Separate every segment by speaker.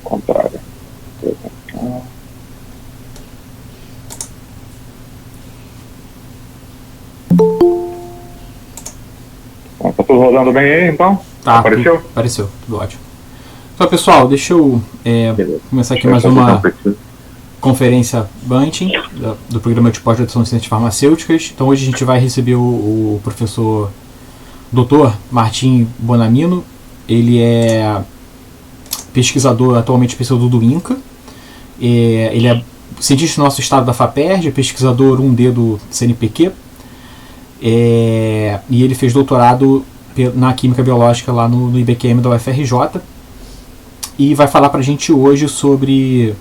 Speaker 1: Contrário. Tá tudo rodando bem aí, então?
Speaker 2: Tá,
Speaker 1: Apareceu?
Speaker 2: Apareceu, tudo ótimo. Então, pessoal, deixa eu começar aqui mais
Speaker 1: Deixa eu
Speaker 2: uma
Speaker 1: ver se não
Speaker 2: conferência Bunting, do programa de pós-graduação em ciências farmacêuticas. Então, hoje a gente vai receber o professor Dr. Martim Bonamino. Ele é pesquisador, atualmente pesquisador do INCA. Ele é cientista do nosso estado da FAPERJ, pesquisador 1D do CNPq. E ele fez doutorado na Química Biológica lá no IBQM da UFRJ. E vai falar pra gente hoje sobre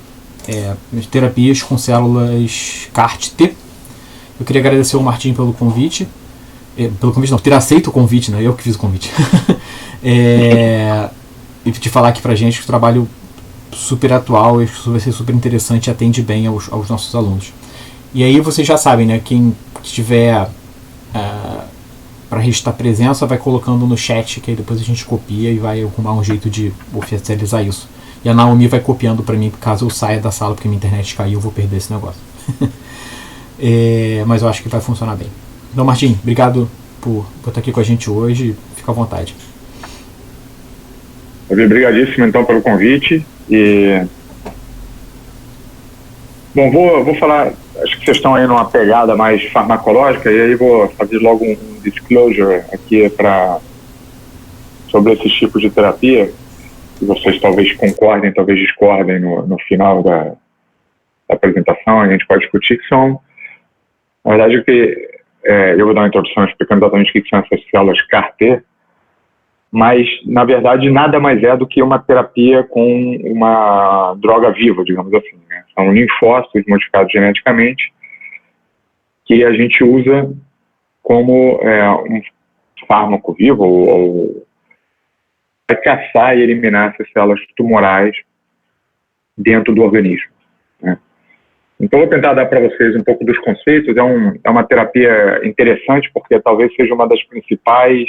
Speaker 2: terapias com células CAR-T. Eu queria agradecer ao Martim pelo convite. Pelo convite não, ter aceito o convite, né? Eu que fiz o convite. E te falar aqui pra gente que o trabalho super atual, isso vai ser super interessante e atende bem aos nossos alunos. E aí vocês já sabem, né? Quem tiver para registrar presença, vai colocando no chat, que aí depois a gente copia e vai arrumar um jeito de oficializar isso. E a Naomi vai copiando para mim, caso eu saia da sala, porque minha internet caiu, eu vou perder esse negócio. Mas eu acho que vai funcionar bem. Então, Martim, obrigado por estar aqui com a gente hoje. Fica à vontade.
Speaker 1: Obrigadíssimo, então, pelo convite. Bom, vou falar, acho que vocês estão aí numa pegada mais farmacológica, e aí vou fazer logo um disclosure aqui sobre esses tipos de terapia, que vocês talvez concordem, talvez discordem no final da apresentação, a gente pode discutir, que são, na verdade, eu vou dar uma introdução explicando exatamente o que são essas células CAR-T, mas, na verdade, nada mais é do que uma terapia com uma droga viva, digamos assim, né? São linfócitos modificados geneticamente que a gente usa como um fármaco vivo ou para caçar e eliminar essas células tumorais dentro do organismo, né? Então, vou tentar dar para vocês um pouco dos conceitos. É uma terapia interessante porque talvez seja uma das principais...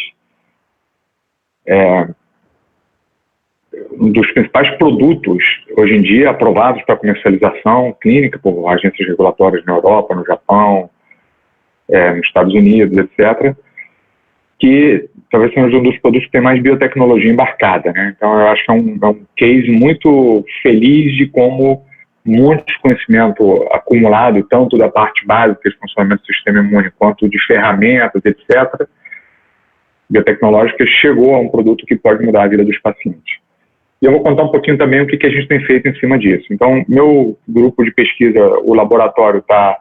Speaker 1: um dos principais produtos, hoje em dia, aprovados para comercialização clínica por agências regulatórias na Europa, no Japão, nos Estados Unidos, etc., que talvez seja um dos produtos que tem mais biotecnologia embarcada, né? Então, eu acho que é um case muito feliz de como muito conhecimento acumulado, tanto da parte básica de funcionamento do sistema imune, quanto de ferramentas, etc., biotecnológica, chegou a um produto que pode mudar a vida dos pacientes. E eu vou contar um pouquinho também o que a gente tem feito em cima disso. Então, meu grupo de pesquisa, o laboratório está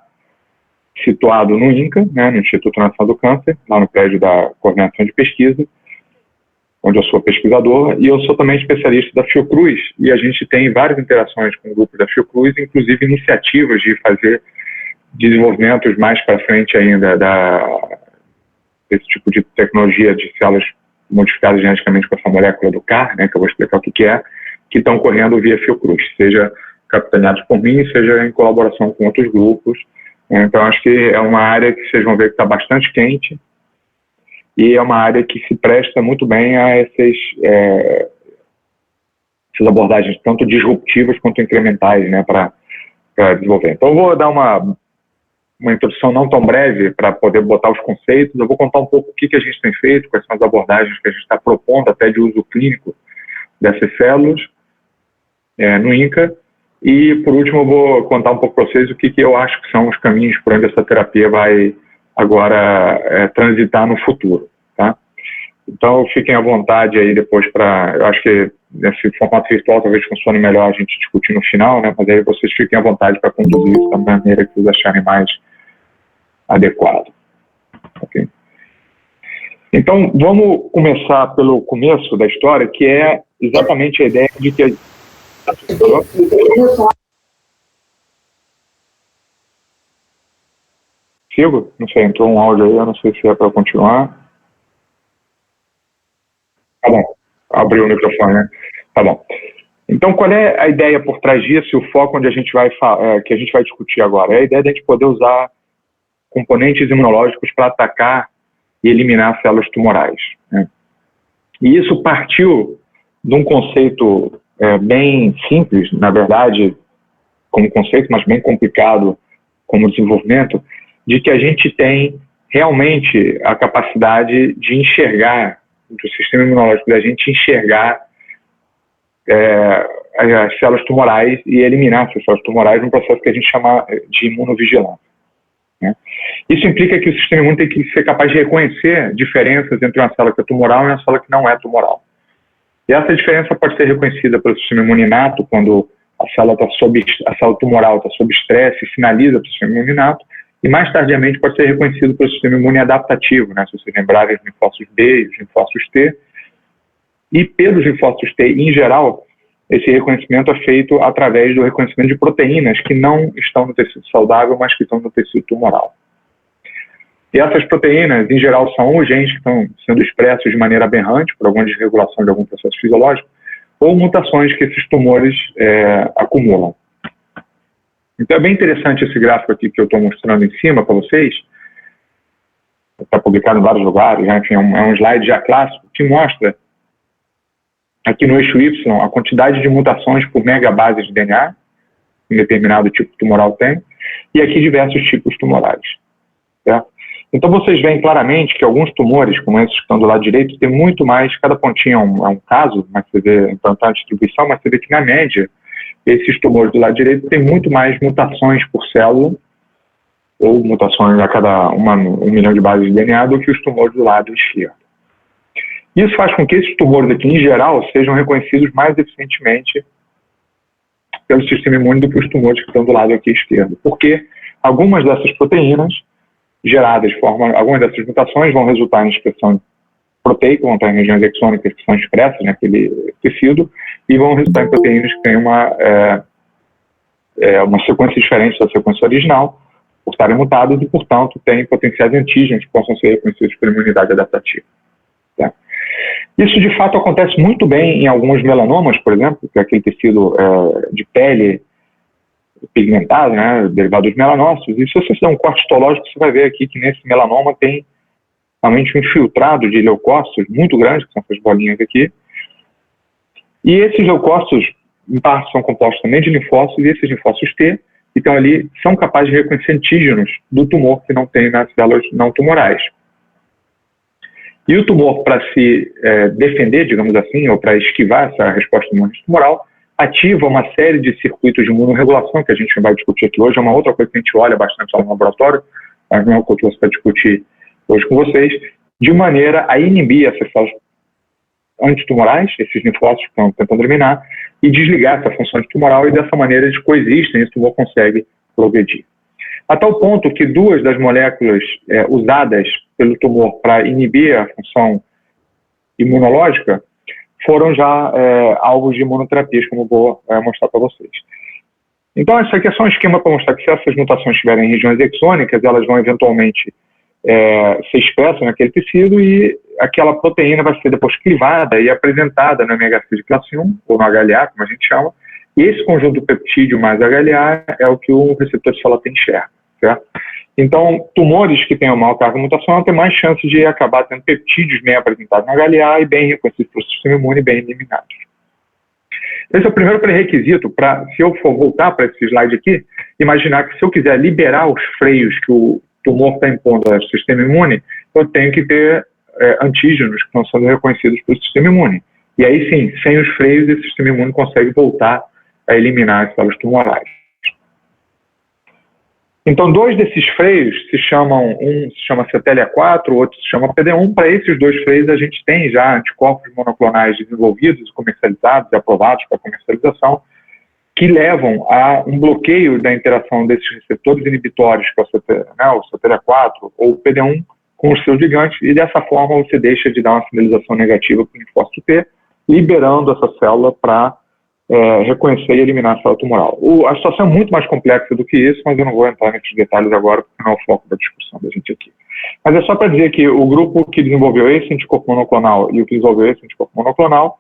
Speaker 1: situado no INCA, né, no Instituto Nacional do Câncer, lá no prédio da coordenação de pesquisa, onde eu sou pesquisador, e eu sou também especialista da Fiocruz, e a gente tem várias interações com o grupo da Fiocruz, inclusive iniciativas de fazer desenvolvimentos mais para frente ainda desse tipo de tecnologia de células modificadas geneticamente com essa molécula do CAR, né, que eu vou explicar o que é, que estão correndo via Fiocruz, seja capitaneados por mim, seja em colaboração com outros grupos. Então, acho que é uma área que vocês vão ver que está bastante quente e é uma área que se presta muito bem a essas abordagens, tanto disruptivas quanto incrementais, né, para desenvolver. Então, eu vou dar uma introdução não tão breve para poder botar os conceitos. Eu vou contar um pouco o que a gente tem feito, quais são as abordagens que a gente está propondo até de uso clínico dessas células no INCA. E, por último, eu vou contar um pouco para vocês o que eu acho que são os caminhos por onde essa terapia vai agora transitar no futuro, tá? Então, fiquem à vontade aí depois eu acho que nesse formato virtual talvez funcione melhor a gente discutir no final, né? Mas aí vocês fiquem à vontade para conduzir isso da maneira que vocês acharem mais adequado. Okay? Então, vamos começar pelo começo da história, que é exatamente a ideia de que... Sigo? Não sei, entrou um áudio aí, eu não sei se é para continuar. Tá bom, abriu o microfone, né? Tá bom. Então, qual é a ideia por trás disso e o foco onde que a gente vai discutir agora? É a ideia de a gente poder usar componentes imunológicos para atacar e eliminar células tumorais, né? E isso partiu de um conceito bem simples, na verdade, como conceito, mas bem complicado como desenvolvimento, de que a gente tem realmente a capacidade de enxergar, do sistema imunológico da gente enxergar as células tumorais e eliminar essas células tumorais num processo que a gente chama de imunovigilância. Né? Isso implica que o sistema imune tem que ser capaz de reconhecer diferenças entre uma célula que é tumoral e uma célula que não é tumoral. E essa diferença pode ser reconhecida pelo sistema imune inato, quando a célula tumoral está sob estresse e sinaliza para o sistema imune inato, e mais tardiamente pode ser reconhecido pelo sistema imune adaptativo, né? Se vocês lembrarem, os linfócitos B e os linfócitos T. E pelos linfócitos T, em geral, esse reconhecimento é feito através do reconhecimento de proteínas que não estão no tecido saudável, mas que estão no tecido tumoral. E essas proteínas, em geral, são os genes que estão sendo expressos de maneira aberrante por alguma desregulação de algum processo fisiológico, ou mutações que esses tumores acumulam. Então é bem interessante esse gráfico aqui que eu estou mostrando em cima para vocês. Está publicado em vários lugares, né? É um slide já clássico que mostra aqui no eixo Y a quantidade de mutações por megabase de DNA que um determinado tipo tumoral tem, e aqui diversos tipos tumorais. Certo? Então vocês veem claramente que alguns tumores, como esses que estão do lado direito, tem muito mais, cada pontinho é um caso, mas você vê então a distribuição, mas você vê que na média, esses tumores do lado direito têm muito mais mutações por célula, ou mutações a cada 1 milhão de bases de DNA, do que os tumores do lado esquerdo. Isso faz com que esses tumores aqui, em geral, sejam reconhecidos mais eficientemente pelo sistema imune do que os tumores que estão do lado aqui esquerdo. Porque algumas dessas proteínas geradas de forma, algumas dessas mutações vão resultar em expressão proteica, vão estar em regiões exônicas que são expressas naquele tecido, e vão resultar em proteínas que têm uma sequência diferente da sequência original, por estarem mutadas e, portanto, têm potenciais antígenos que possam ser reconhecidos pela imunidade adaptativa. Tá? Isso, de fato, acontece muito bem em alguns melanomas, por exemplo, que é aquele tecido de pele pigmentado, né, derivado dos melanócitos. E se você fizer um corte histológico, você vai ver aqui que nesse melanoma tem realmente um infiltrado de leucócitos muito grande, que são essas bolinhas aqui. E esses leucócitos, em parte, são compostos também de linfócitos, e esses linfócitos T, então ali, são capazes de reconhecer antígenos do tumor que não tem nas células não tumorais. E o tumor, para se defender, digamos assim, ou para esquivar essa resposta imune tumoral, ativa uma série de circuitos de imunorregulação, que a gente vai discutir aqui hoje, é uma outra coisa que a gente olha bastante lá no laboratório, mas não é o que eu trouxe para discutir hoje com vocês, de maneira a inibir essas células antitumorais, esses linfócitos que estão tentando eliminar, e desligar essa função antitumoral, e dessa maneira eles coexistem e o tumor consegue progredir. A tal ponto que 2 das moléculas usadas pelo tumor para inibir a função imunológica foram já alvos de imunoterapias, como eu vou mostrar para vocês. Então, isso aqui é só um esquema para mostrar que se essas mutações estiverem em regiões exônicas, elas vão eventualmente ser expressas naquele tecido, e aquela proteína vai ser depois clivada e apresentada no MHC de classe 1, ou no HLA, como a gente chama, e esse conjunto peptídeo mais HLA é o que o receptor de célula T enxerga, certo? Então, tumores que tenham maior carga mutacional têm mais chance de acabar tendo peptídeos bem apresentados no HLA e bem reconhecidos pelo sistema imune e bem eliminados. Esse é o primeiro pré-requisito para, se eu for voltar para esse slide aqui, imaginar que se eu quiser liberar os freios que o tumor está impondo ao sistema imune, eu tenho que ter antígenos que estão sendo reconhecidos pelo sistema imune. E aí sim, sem os freios, esse sistema imune consegue voltar a eliminar as células tumorais. Então, 2 desses freios se chamam, um se chama CTLA4, o outro se chama PD-1. Para esses 2 freios, a gente tem já anticorpos monoclonais desenvolvidos, comercializados e aprovados para comercialização, que levam a um bloqueio da interação desses receptores inibitórios, que é o CTLA4 ou o PD-1, com os seus ligantes, e dessa forma você deixa de dar uma sinalização negativa para o linfócito T, liberando essa célula para reconhecer e eliminar a célula tumoral. A situação é muito mais complexa do que isso, mas eu não vou entrar nesses detalhes agora, porque não é o foco da discussão da gente aqui. Mas é só para dizer que o grupo que desenvolveu esse anticorpo monoclonal e o que desenvolveu esse anticorpo monoclonal,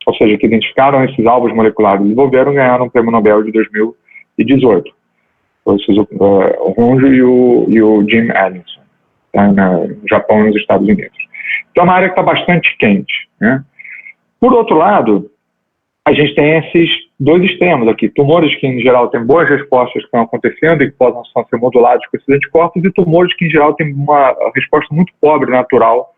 Speaker 1: ou seja, que identificaram esses alvos moleculares e desenvolveram, ganharam o Prêmio Nobel de 2018. O Honjo e o Jim Allison, no Japão e nos Estados Unidos. Então é uma área que está bastante quente, né? Por outro lado, a gente tem esses dois extremos aqui. Tumores que, em geral, têm boas respostas que estão acontecendo e que podem ser modulados com esses anticorpos, e tumores que, em geral, têm uma resposta muito pobre, natural,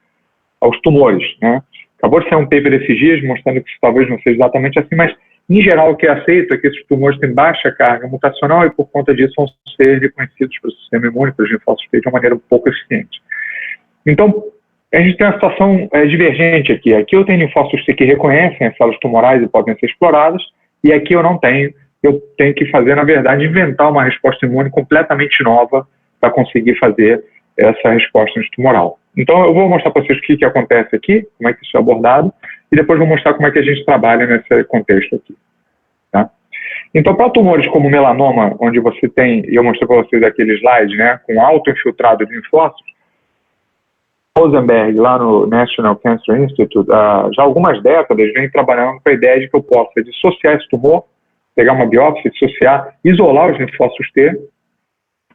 Speaker 1: aos tumores, né? Acabou de sair um paper esses dias mostrando que isso talvez não seja exatamente assim, mas, em geral, o que é aceito é que esses tumores têm baixa carga mutacional e, por conta disso, vão ser reconhecidos pelo sistema imune, pelos linfócitos T, de uma maneira um pouco eficiente. Então, a gente tem uma situação divergente aqui. Aqui eu tenho linfócitos T que reconhecem as células tumorais e podem ser exploradas, e aqui eu não tenho. Eu tenho que fazer, na verdade, inventar uma resposta imune completamente nova para conseguir fazer essa resposta antitumoral. Então, eu vou mostrar para vocês o que acontece aqui, como é que isso é abordado, e depois vou mostrar como é que a gente trabalha nesse contexto aqui. Tá? Então, para tumores como melanoma, onde você tem, e eu mostrei para vocês aquele slide, né, com auto-infiltrado de linfócitos, Rosenberg, lá no National Cancer Institute, já há algumas décadas, vem trabalhando com a ideia de que eu possa dissociar esse tumor, pegar uma biópsia, dissociar, isolar os linfócitos T.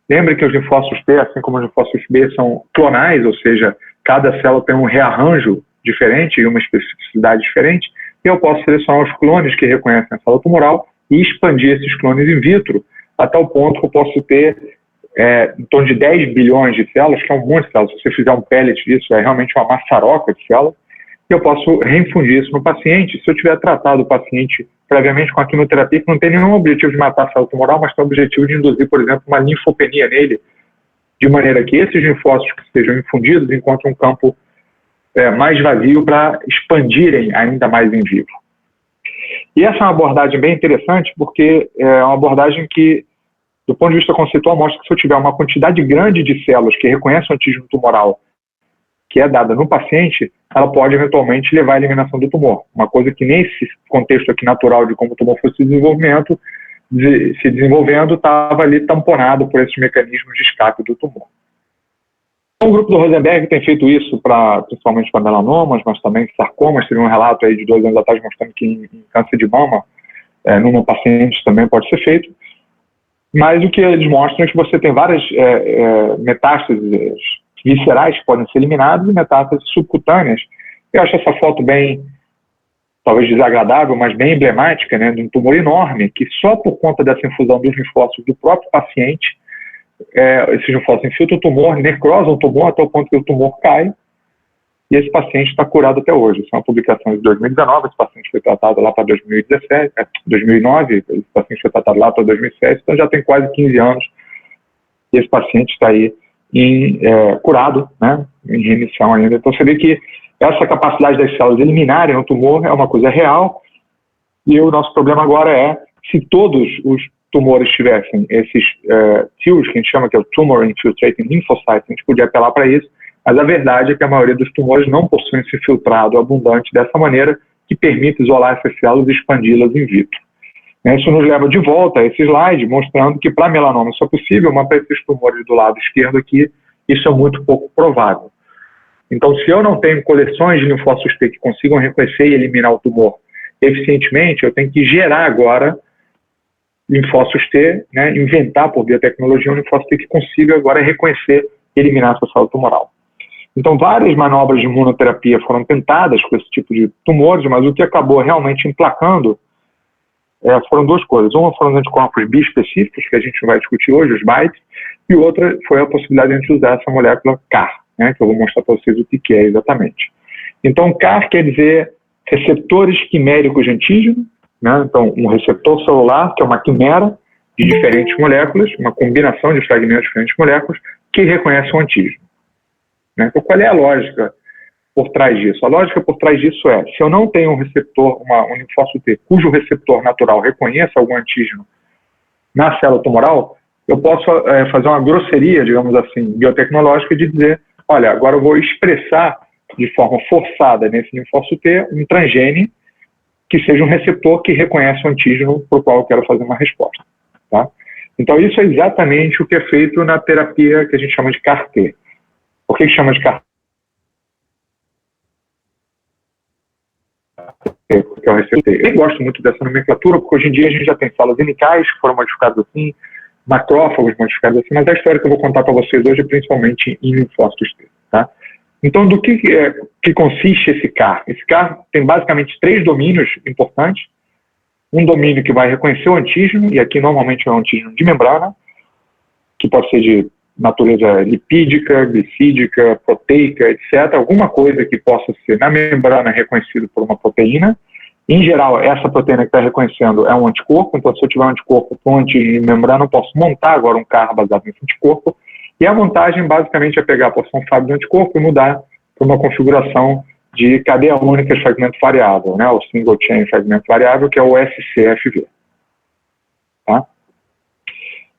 Speaker 1: Lembre que os linfócitos T, assim como os linfócitos B, são clonais, ou seja, cada célula tem um rearranjo diferente e uma especificidade diferente, e eu posso selecionar os clones que reconhecem a célula tumoral e expandir esses clones in vitro, a tal ponto que eu posso ter em torno de 10 bilhões de células, que é um monte de células. Se você fizer um pellet disso, é realmente uma maçaroca de células, e eu posso reinfundir isso no paciente. Se eu tiver tratado o paciente previamente com a quimioterapia, que não tem nenhum objetivo de matar a célula tumoral, mas tem o objetivo de induzir, por exemplo, uma linfopenia nele, de maneira que esses linfócitos que sejam infundidos encontrem um campo mais vazio para expandirem ainda mais em vivo. E essa é uma abordagem bem interessante, porque é uma abordagem que, do ponto de vista conceitual, mostra que se eu tiver uma quantidade grande de células que reconhecem o antígeno tumoral que é dada no paciente, ela pode eventualmente levar à eliminação do tumor. Uma coisa que nesse contexto aqui natural de como o tumor foi se desenvolvendo, estava ali tamponado por esses mecanismos de escape do tumor. O grupo do Rosenberg tem feito isso principalmente para melanomas, mas também sarcomas. Teve um relato aí de 2 anos atrás mostrando que em câncer de mama, numa paciente também pode ser feito. Mas o que eles mostram é que você tem várias metástases viscerais que podem ser eliminadas e metástases subcutâneas. Eu acho essa foto bem, talvez desagradável, mas bem emblemática, né, de um tumor enorme, que só por conta dessa infusão dos linfócitos do próprio paciente, esses linfócitos infiltram o tumor, necrosam o tumor até o ponto que o tumor cai, e esse paciente está curado até hoje. Isso é uma publicação de 2019, esse paciente foi tratado lá para 2009, esse paciente foi tratado lá para 2007, então já tem quase 15 anos, e esse paciente está aí curado, né, em remissão ainda. Então você vê que essa capacidade das células eliminarem o tumor é uma coisa real, e o nosso problema agora é, se todos os tumores tivessem esses TILs, que a gente chama que é o Tumor Infiltrating Lymphocytes, a gente podia apelar para isso, mas a verdade é que a maioria dos tumores não possuem esse filtrado abundante dessa maneira, que permite isolar essas células e expandi-las in vitro. Isso nos leva de volta a esse slide, mostrando que para melanoma isso é possível, mas para esses tumores do lado esquerdo aqui, isso é muito pouco provável. Então, se eu não tenho coleções de linfócitos T que consigam reconhecer e eliminar o tumor eficientemente, eu tenho que gerar agora linfócitos T, né, inventar por biotecnologia um linfócito T que consiga agora reconhecer e eliminar essa célula tumoral. Então, várias manobras de imunoterapia foram tentadas com esse tipo de tumores, mas o que acabou realmente emplacando foram duas coisas. Uma foram os anticorpos biespecíficos, que a gente vai discutir hoje, os BiTEs, e outra foi a possibilidade de a gente usar essa molécula CAR, né, que eu vou mostrar para vocês o que é exatamente. Então, CAR quer dizer receptores quiméricos de antígeno, né? Então, um receptor celular, que é uma quimera de diferentes moléculas, uma combinação de fragmentos de diferentes moléculas, que reconhece o antígeno. Né? Então, qual é a lógica por trás disso? A lógica por trás disso é, se eu não tenho um receptor, um linfócito T, cujo receptor natural reconheça algum antígeno na célula tumoral, eu posso fazer uma grosseria, digamos assim, biotecnológica, de dizer, olha, agora eu vou expressar de forma forçada nesse linfócito T um transgene que seja um receptor que reconhece o antígeno para o qual eu quero fazer uma resposta. Tá? Então, isso é exatamente o que é feito na terapia que a gente chama de CAR-T. Por que chama de CAR-T? Porque é o receptor. Eu gosto muito dessa nomenclatura, porque hoje em dia a gente já tem células NK que foram modificadas assim, macrófagos modificados assim, mas a história que eu vou contar para vocês hoje é principalmente em linfócitos T. Tá? Então, do que consiste esse CAR? Esse CAR tem basicamente 3 domínios importantes. um domínio que vai reconhecer o antígeno, e aqui normalmente é um antígeno de membrana, que pode ser de natureza lipídica, glicídica, proteica, etc. Alguma coisa que possa ser na membrana reconhecido por uma proteína. Em geral, essa proteína que está reconhecendo é um anticorpo, então se eu tiver um anticorpo com antígeno de membrana, eu posso montar agora um CAR baseado nesse anticorpo, e a montagem basicamente é pegar a porção fábrica do anticorpo e mudar para uma configuração de cadeia única de fragmento variável, né, o Single Chain Fragment Variável, que é o SCFV. Tá?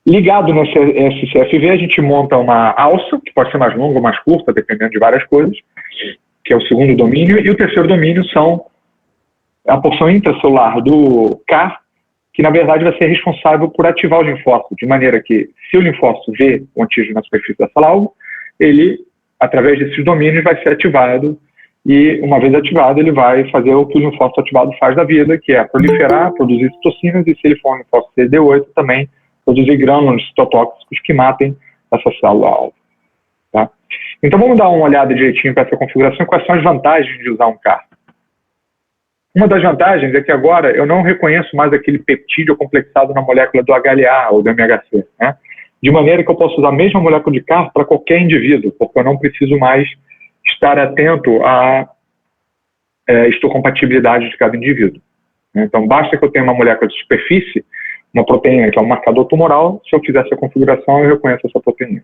Speaker 1: Ligado no SCFV, a gente monta uma alça, que pode ser mais longa ou mais curta, dependendo de várias coisas, que é o segundo domínio, e o terceiro domínio são a porção intracelular do CAR, que na verdade vai ser responsável por ativar o linfócito, de maneira que, se o linfócito vê o antígeno na superfície da célula, ele, através desses domínios, vai ser ativado, e uma vez ativado, ele vai fazer o que o linfócito ativado faz da vida, que é proliferar, produzir citocinas, e se ele for um linfócito CD8, também produzir grânulos citotóxicos que matem essa célula-alvo. Tá? Então vamos dar uma olhada direitinho para essa configuração, quais são as vantagens de usar um CAR. Uma das vantagens é que agora eu não reconheço mais aquele peptídeo complexado na molécula do HLA ou do MHC, né? De maneira que eu posso usar a mesma molécula de CAR para qualquer indivíduo, porque eu não preciso mais estar atento à histocompatibilidade de cada indivíduo. Então, basta que eu tenha uma molécula de superfície, uma proteína que é um marcador tumoral, se eu fizer essa configuração, eu reconheço essa proteína.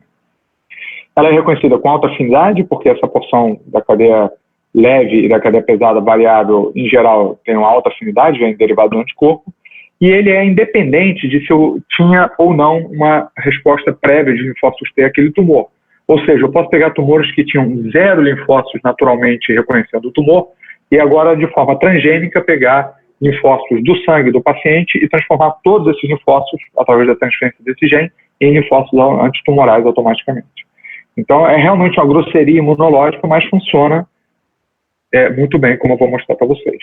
Speaker 1: Ela é reconhecida com alta afinidade, porque essa porção da cadeia leve e da cadeia pesada variável, em geral, tem uma alta afinidade, vem derivado do anticorpo, e ele é independente de se eu tinha ou não uma resposta prévia de linfócitos T àquele tumor. Ou seja, eu posso pegar tumores que tinham 0 linfócitos naturalmente reconhecendo o tumor, e agora, de forma transgênica, pegar linfócitos do sangue do paciente e transformar todos esses linfócitos, através da transferência desse gene, em linfócitos antitumorais automaticamente. Então, é realmente uma grosseria imunológica, mas funciona muito bem, como eu vou mostrar para vocês.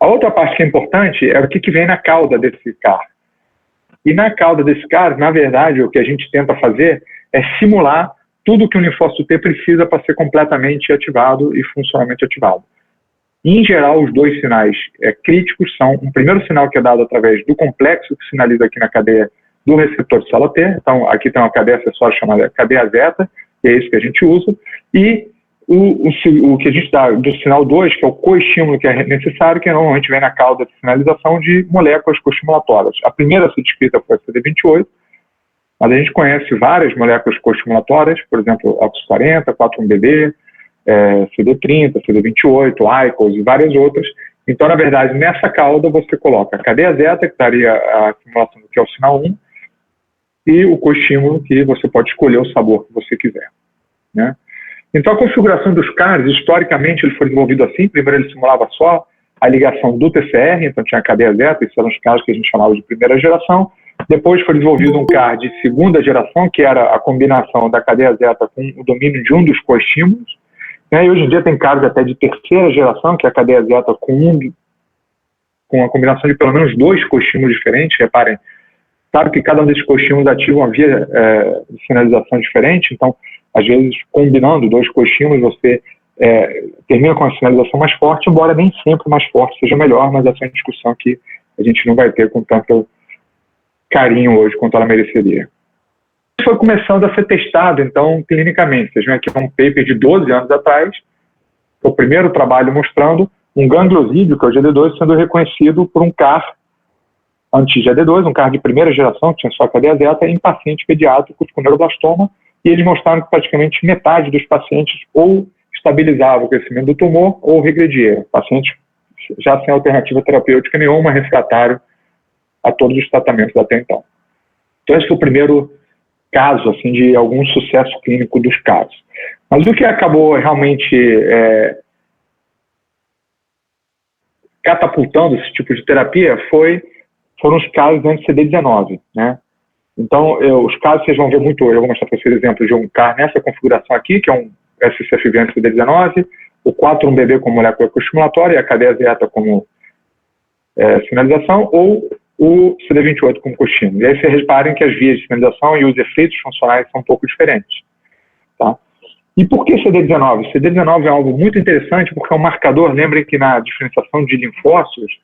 Speaker 1: A outra parte que é importante é o que vem na cauda desse CAR. E na cauda desse CAR, na verdade, o que a gente tenta fazer é simular tudo que o linfócito T precisa para ser completamente ativado e funcionalmente ativado. Em geral, os dois sinais críticos são um primeiro sinal que é dado através do complexo, que sinaliza aqui na cadeia do receptor de célula T. Então, aqui tem uma cadeia acessória chamada cadeia zeta, que é isso que a gente usa, e o que a gente dá do sinal 2, que é o coestímulo que é necessário, que normalmente vem na cauda de sinalização de moléculas coestimulatórias. A primeira a ser descrita foi a CD28, mas a gente conhece várias moléculas coestimulatórias, por exemplo, OX40, 4-1BB, CD30, CD28, ICOS e várias outras. Então, na verdade, nessa cauda você coloca a cadeia zeta, que daria a simulação do que é o sinal 1, e o coestímulo, que você pode escolher o sabor que você quiser, né? Então, a configuração dos CARs, historicamente, ele foi desenvolvido assim. Primeiro, ele simulava só a ligação do TCR, então tinha a cadeia zeta, esses eram os CARs que a gente chamava de primeira geração. Depois foi desenvolvido um CAR de segunda geração, que era a combinação da cadeia zeta com o domínio de um dos coestímulos. E hoje em dia tem CARs até de terceira geração, que é a cadeia zeta com a combinação de pelo menos 2 coestímulos diferentes. Reparem, sabe que cada um desses coestímulos ativa uma via de sinalização diferente, então, às vezes, combinando 2 coestímulos, você termina com a sinalização mais forte, embora nem sempre mais forte seja melhor, mas essa é uma discussão que a gente não vai ter com tanto carinho hoje quanto ela mereceria. Isso foi começando a ser testado, então, clinicamente. Vocês veem aqui um paper de 12 anos atrás, o primeiro trabalho mostrando um gangliosídeo, que é o GD2, sendo reconhecido por um CAR anti-GD2, um CAR de primeira geração, que tinha só a cadeia zeta, em pacientes pediátricos com neuroblastoma, e eles mostraram que praticamente metade dos pacientes ou estabilizava o crescimento do tumor ou regredia. Pacientes já sem alternativa terapêutica nenhuma, refratário a todos os tratamentos até então. Então, esse foi o primeiro caso assim, de algum sucesso clínico dos casos. Mas o que acabou realmente catapultando esse tipo de terapia foram os casos anti-CD19, né? Então, os casos vocês vão ver muito, eu vou mostrar para vocês exemplos de um CAR nessa configuração aqui, que é um SCFV anti-CD19, o 4-1BB como molécula coestimulatória e a cadeia zeta como sinalização, ou o CD28 como coestímulo. E aí vocês reparem que as vias de sinalização e os efeitos funcionais são um pouco diferentes. Tá? E por que CD19? CD19 é algo muito interessante porque é um marcador, lembrem que na diferenciação de linfócitos,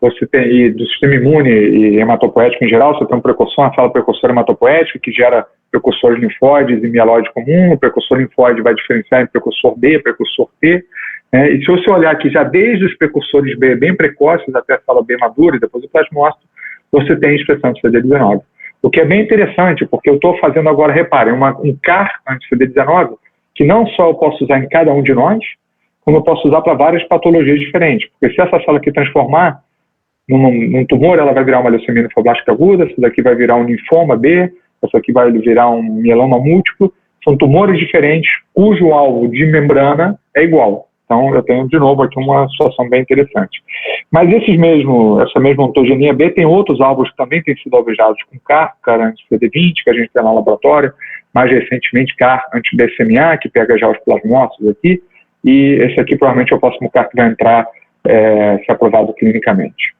Speaker 1: você tem, e do sistema imune e hematopoético em geral, você tem um precursor, uma célula precursora hematopoética que gera precursores linfóides e mieloide comum. O precursor linfóide vai diferenciar em precursor B, precursor T. E se você olhar aqui já desde os precursores B bem precoces até a célula B madura e depois o plasmócito, você tem expressão de CD19. O que é bem interessante, porque eu estou fazendo agora, reparem, um CAR anti-CD19 que não só eu posso usar em cada um de nós, como eu posso usar para várias patologias diferentes. Porque se essa célula aqui transformar num tumor, ela vai virar uma leucemia linfoblástica aguda, essa daqui vai virar um linfoma B, essa aqui vai virar um mieloma múltiplo. São tumores diferentes cujo alvo de membrana é igual. Então, eu tenho, de novo, aqui uma situação bem interessante. Mas essa mesma ontogenia B tem outros alvos que também têm sido alvejados com CAR anti-CD20, que a gente tem lá no laboratório, mais recentemente CAR anti-BCMA, que pega já os plasmócitos aqui, e esse aqui provavelmente é o próximo CAR que vai entrar, se aprovado clinicamente.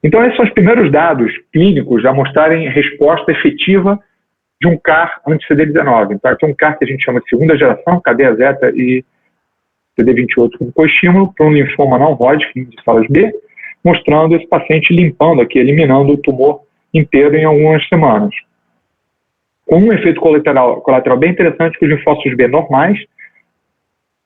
Speaker 1: Então, esses são os primeiros dados clínicos a mostrarem resposta efetiva de um CAR anti-CD19. Então, aqui é um CAR que a gente chama de segunda geração, cadeia zeta e CD28 com coestímulo para um linfoma não Hodgkin de células B, mostrando esse paciente limpando aqui, eliminando o tumor inteiro em algumas semanas. Com um efeito colateral bem interessante que os linfócitos B normais,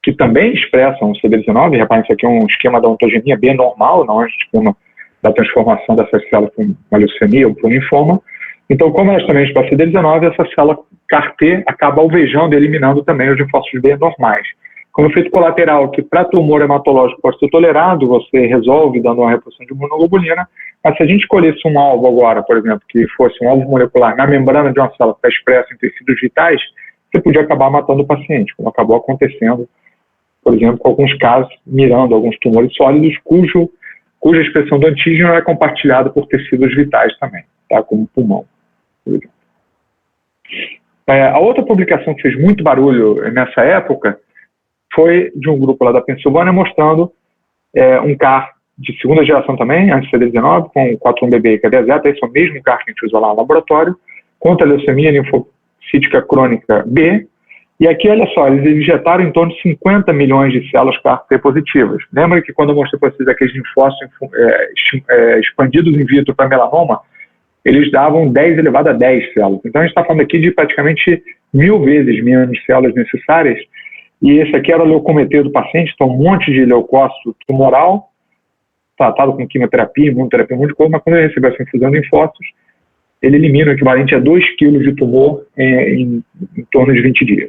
Speaker 1: que também expressam o CD19, reparem, isso aqui é um esquema da ontogenia B normal, não é um esquema da transformação dessas células para uma leucemia ou para um linfoma. Então, como elas também expressam CD19, essa célula CAR-T acaba alvejando e eliminando também os linfócitos B normais. Como efeito colateral, que para tumor hematológico pode ser tolerado, você resolve dando uma reposição de imunoglobulina, mas se a gente escolhesse um alvo agora, por exemplo, que fosse um alvo molecular na membrana de uma célula que está expressa em tecidos vitais, você podia acabar matando o paciente, como acabou acontecendo, por exemplo, com alguns casos, mirando alguns tumores sólidos, cuja expressão do antígeno é compartilhada por tecidos vitais também, tá? Como pulmão, por exemplo. A outra publicação que fez muito barulho nessa época foi de um grupo lá da Pensilvânia mostrando um CAR de segunda geração também, anti-CD19, com 4-1BB e cadeia zeta, esse é o mesmo CAR que a gente usa lá no laboratório, contra a leucemia linfocítica crônica B, e aqui, olha só, eles injetaram em torno de 50 milhões de células CAR-T positivas. Lembra que quando eu mostrei para vocês aqueles linfócitos expandidos in vitro para melanoma, eles davam 10 elevado a 10 células. Então, a gente está falando aqui de praticamente 1000 vezes menos células necessárias. E esse aqui era o leucometria do paciente, então um monte de leucócito tumoral, tratado com quimioterapia, imunoterapia, um monte de coisa, mas quando ele recebeu essa infusão de linfócitos, ele elimina o equivalente a 2 quilos de tumor em torno de 20 dias.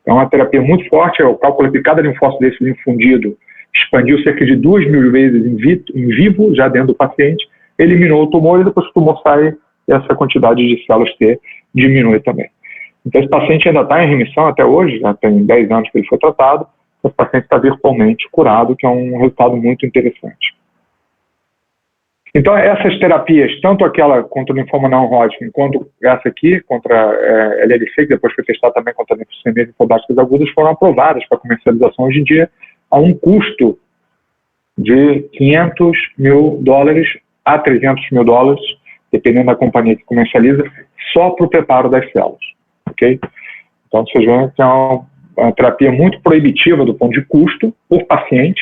Speaker 1: É uma terapia muito forte, o cálculo de cada linfócito desse infundido expandiu cerca de 2.000 vezes em vivo, já dentro do paciente, eliminou o tumor e depois que o tumor sai, essa quantidade de células T diminui também. Então, esse paciente ainda está em remissão até hoje, já tem 10 anos que ele foi tratado, esse paciente está virtualmente curado, que é um resultado muito interessante. Então, essas terapias, tanto aquela contra o linfoma não Hodgkin, quanto essa aqui, contra a LLC, que depois foi testada também contra leucemias linfoblásticas agudas, foram aprovadas para comercialização hoje em dia a um custo de $500 mil a $300 mil, dependendo da companhia que comercializa, só para o preparo das células. Okay? Então, vocês veem que é uma terapia muito proibitiva do ponto de custo por paciente,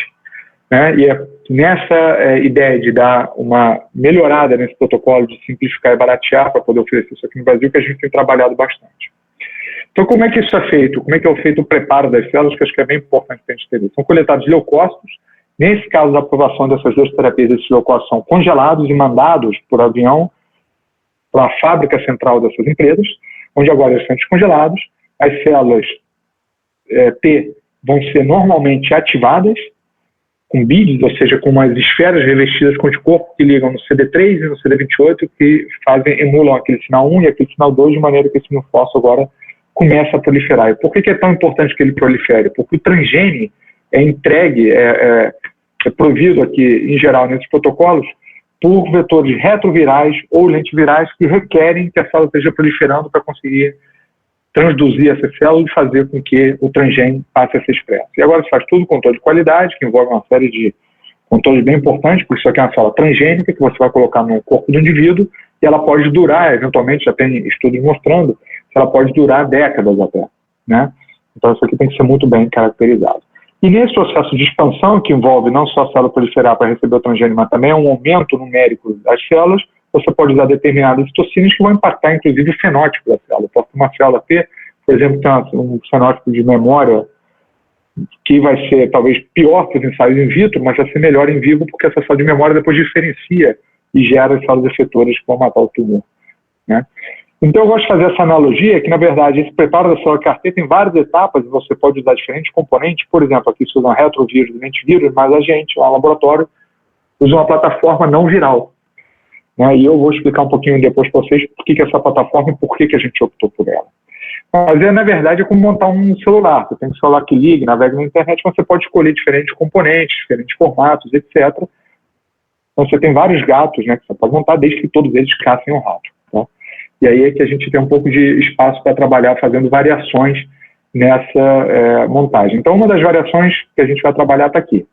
Speaker 1: né? E é nessa ideia de dar uma melhorada nesse protocolo, de simplificar e baratear para poder oferecer isso aqui no Brasil, que a gente tem trabalhado bastante. Então, como é que isso é feito? Como é que é feito o preparo das células, que acho que é bem importante para a gente entender. São coletados leucócitos. Nesse caso da aprovação dessas duas terapias, esses leucócitos são congelados e mandados por avião para a fábrica central dessas empresas, onde agora eles são descongelados. As células T vão ser normalmente ativadas com BIDs, ou seja, com umas esferas revestidas com anticorpo que ligam no CD3 e no CD28, que emulam aquele sinal 1 e aquele sinal 2, de maneira que esse linfócito agora começa a proliferar. E por que é tão importante que ele prolifere? Porque o transgene é entregue, é provido aqui, em geral, nesses protocolos, por vetores retrovirais ou lentivirais que requerem que a célula esteja proliferando para conseguir transduzir essa célula e fazer com que o transgene passe a ser expresso. E agora se faz tudo com controle de qualidade, que envolve uma série de controles bem importantes, porque isso aqui é uma célula transgênica que você vai colocar no corpo do indivíduo e ela pode durar, eventualmente, já tem estudos mostrando, que ela pode durar décadas até, né? Então isso aqui tem que ser muito bem caracterizado. E nesse processo de expansão, que envolve não só a célula proliferar para receber o transgênio, mas também um aumento numérico das células, você pode usar determinadas citocinas que vão impactar, inclusive, o fenótipo da célula. Pode uma célula ter, por exemplo, tem um fenótipo de memória que vai ser talvez pior que os ensaios in vitro, mas vai ser melhor em vivo, porque essa célula de memória depois diferencia e gera as células efetoras que vão matar o tumor, né? Então, eu gosto de fazer essa analogia que, na verdade, esse preparo da célula CAR-T tem várias etapas e você pode usar diferentes componentes. Por exemplo, aqui se usa um retrovírus, um antivírus, mas a gente, lá no laboratório, usa uma plataforma não viral, né? E eu vou explicar um pouquinho depois para vocês por que essa plataforma e por que a gente optou por ela. Mas, na verdade, é como montar um celular. Você tem um celular que liga, navega na internet, mas você pode escolher diferentes componentes, diferentes formatos, etc. Então, você tem vários gatos, né, que você pode montar desde que todos eles caçem um rato. Tá? E aí é que a gente tem um pouco de espaço para trabalhar fazendo variações nessa montagem. Então, uma das variações que a gente vai trabalhar está aqui.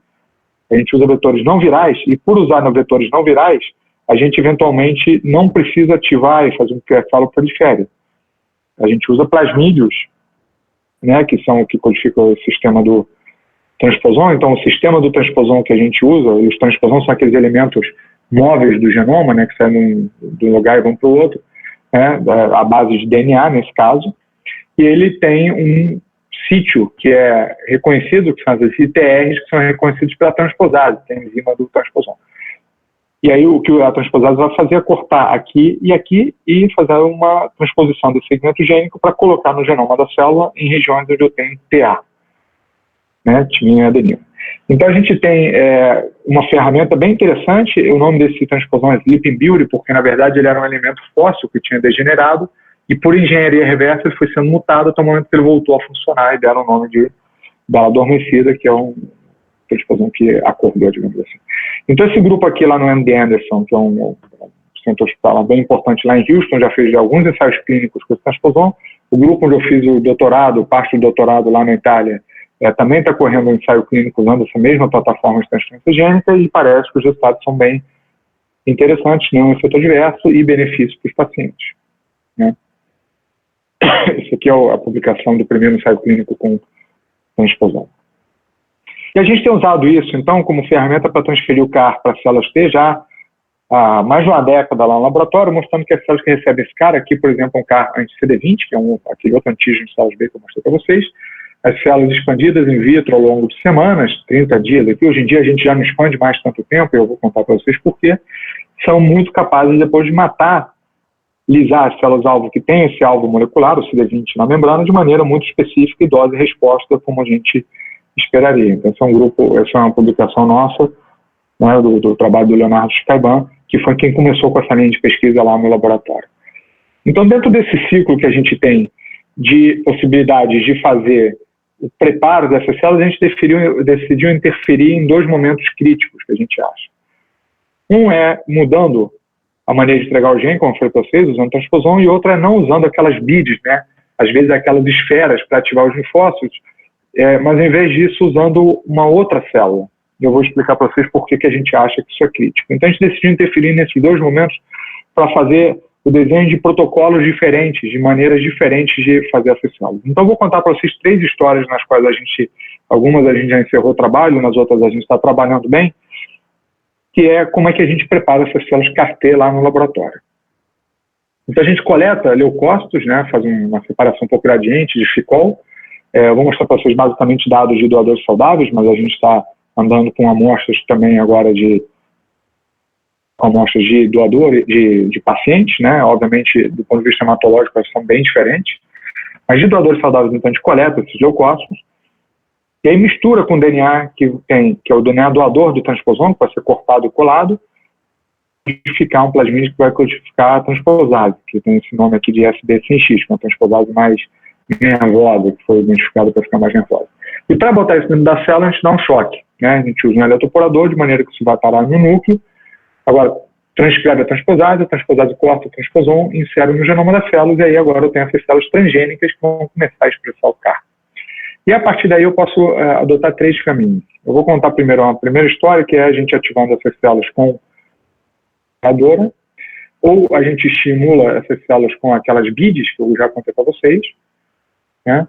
Speaker 1: A gente usa vetores não virais, e por usar vetores não virais, a gente eventualmente não precisa ativar e fazer com que a célula prolifere. A gente usa plasmídios, né, que são o que codifica o sistema do transposon. Então, o sistema do transposon que a gente usa, e os transposons são aqueles elementos móveis do genoma, né, que saem de um lugar e vão para o outro, né, a base de DNA, nesse caso, e ele tem um sítio que é reconhecido, que são as ITRs, que são reconhecidos pela transposase, que é a enzima do transposon. E aí o que a transposase vai fazer é cortar aqui e fazer uma transposição desse segmento gênico para colocar no genoma da célula em regiões onde eu tenho TA, né, timina e adenina. Então a gente tem uma ferramenta bem interessante. O nome desse transposão é Sleeping Beauty, porque na verdade ele era um elemento fóssil que tinha degenerado e por engenharia reversa ele foi sendo mutado até o momento que ele voltou a funcionar e deram o nome de bala adormecida, que é um transposão que acordou, digamos assim. Então esse grupo aqui lá no MD Anderson, que é um centro hospitalar bem importante lá em Houston, já fez alguns ensaios clínicos com esse transposão. O grupo onde eu fiz o doutorado, parte do doutorado lá na Itália, também está correndo um ensaio clínico usando essa mesma plataforma de transferência gênica e parece que os resultados são bem interessantes, nenhum efeito adverso e benefício para os pacientes, né? Essa aqui é a publicação do primeiro ensaio clínico com transposão. E a gente tem usado isso, então, como ferramenta para transferir o CAR para células T já há mais de uma década lá no laboratório, mostrando que as células que recebem esse CAR, aqui, por exemplo, um CAR anti-CD20, que é aquele outro antígeno de células B que eu mostrei para vocês, as células expandidas in vitro ao longo de semanas, 30 dias aqui, hoje em dia a gente já não expande mais tanto tempo, eu vou contar para vocês por quê, são muito capazes depois de matar, lisar as células-alvo que têm esse alvo molecular, o CD20 na membrana, de maneira muito específica e dose e resposta, como a gente esperaria. Então, essa é uma publicação nossa, né, do trabalho do Leonardo Scaiban, que foi quem começou com essa linha de pesquisa lá no laboratório. Então, dentro desse ciclo que a gente tem de possibilidades de fazer o preparo dessas células, a gente decidiu interferir em dois momentos críticos que a gente acha. Um é mudando a maneira de entregar o gene, como eu falei para vocês, usando transposão, e outra é não usando aquelas BIDs, né? Às vezes aquelas esferas para ativar os linfócitos, mas em vez disso usando uma outra célula. Eu vou explicar para vocês por que a gente acha que isso é crítico. Então a gente decidiu interferir nesses dois momentos para fazer o desenho de protocolos diferentes, de maneiras diferentes de fazer essas células. Então eu vou contar para vocês 3 histórias nas quais algumas a gente já encerrou o trabalho, nas outras a gente está trabalhando bem, que é como é que a gente prepara essas células CAR-T lá no laboratório. Então a gente coleta leucócitos, né, faz uma separação por gradiente de FICOL. Eu vou mostrar para vocês basicamente dados de doadores saudáveis, mas a gente está andando com amostras também agora de amostras de doadores, de pacientes, né? Obviamente, do ponto de vista hematológico, elas são bem diferentes. Mas de doadores saudáveis, então, a gente coleta esses leucócitos e aí mistura com o DNA que é o DNA doador do transposão, que vai ser cortado e colado, e ficar um plasmídio que vai codificar a transposase, que tem esse nome aqui de SD5X, que é uma transposase mais nervosa, que foi identificada para ficar mais nervosa. E para botar isso dentro da célula, a gente dá um choque, né? A gente usa um eletroporador, de maneira que isso vai parar no núcleo. Agora, transcreve a transposase corta o transposon, insere no genoma das células, e aí agora eu tenho essas células transgênicas que vão começar a expressar o CAR. E a partir daí eu posso adotar 3 caminhos. Eu vou contar primeiro uma primeira história, que é a gente ativando essas células com a dora, ou a gente estimula essas células com aquelas BIDs, que eu já contei para vocês, né?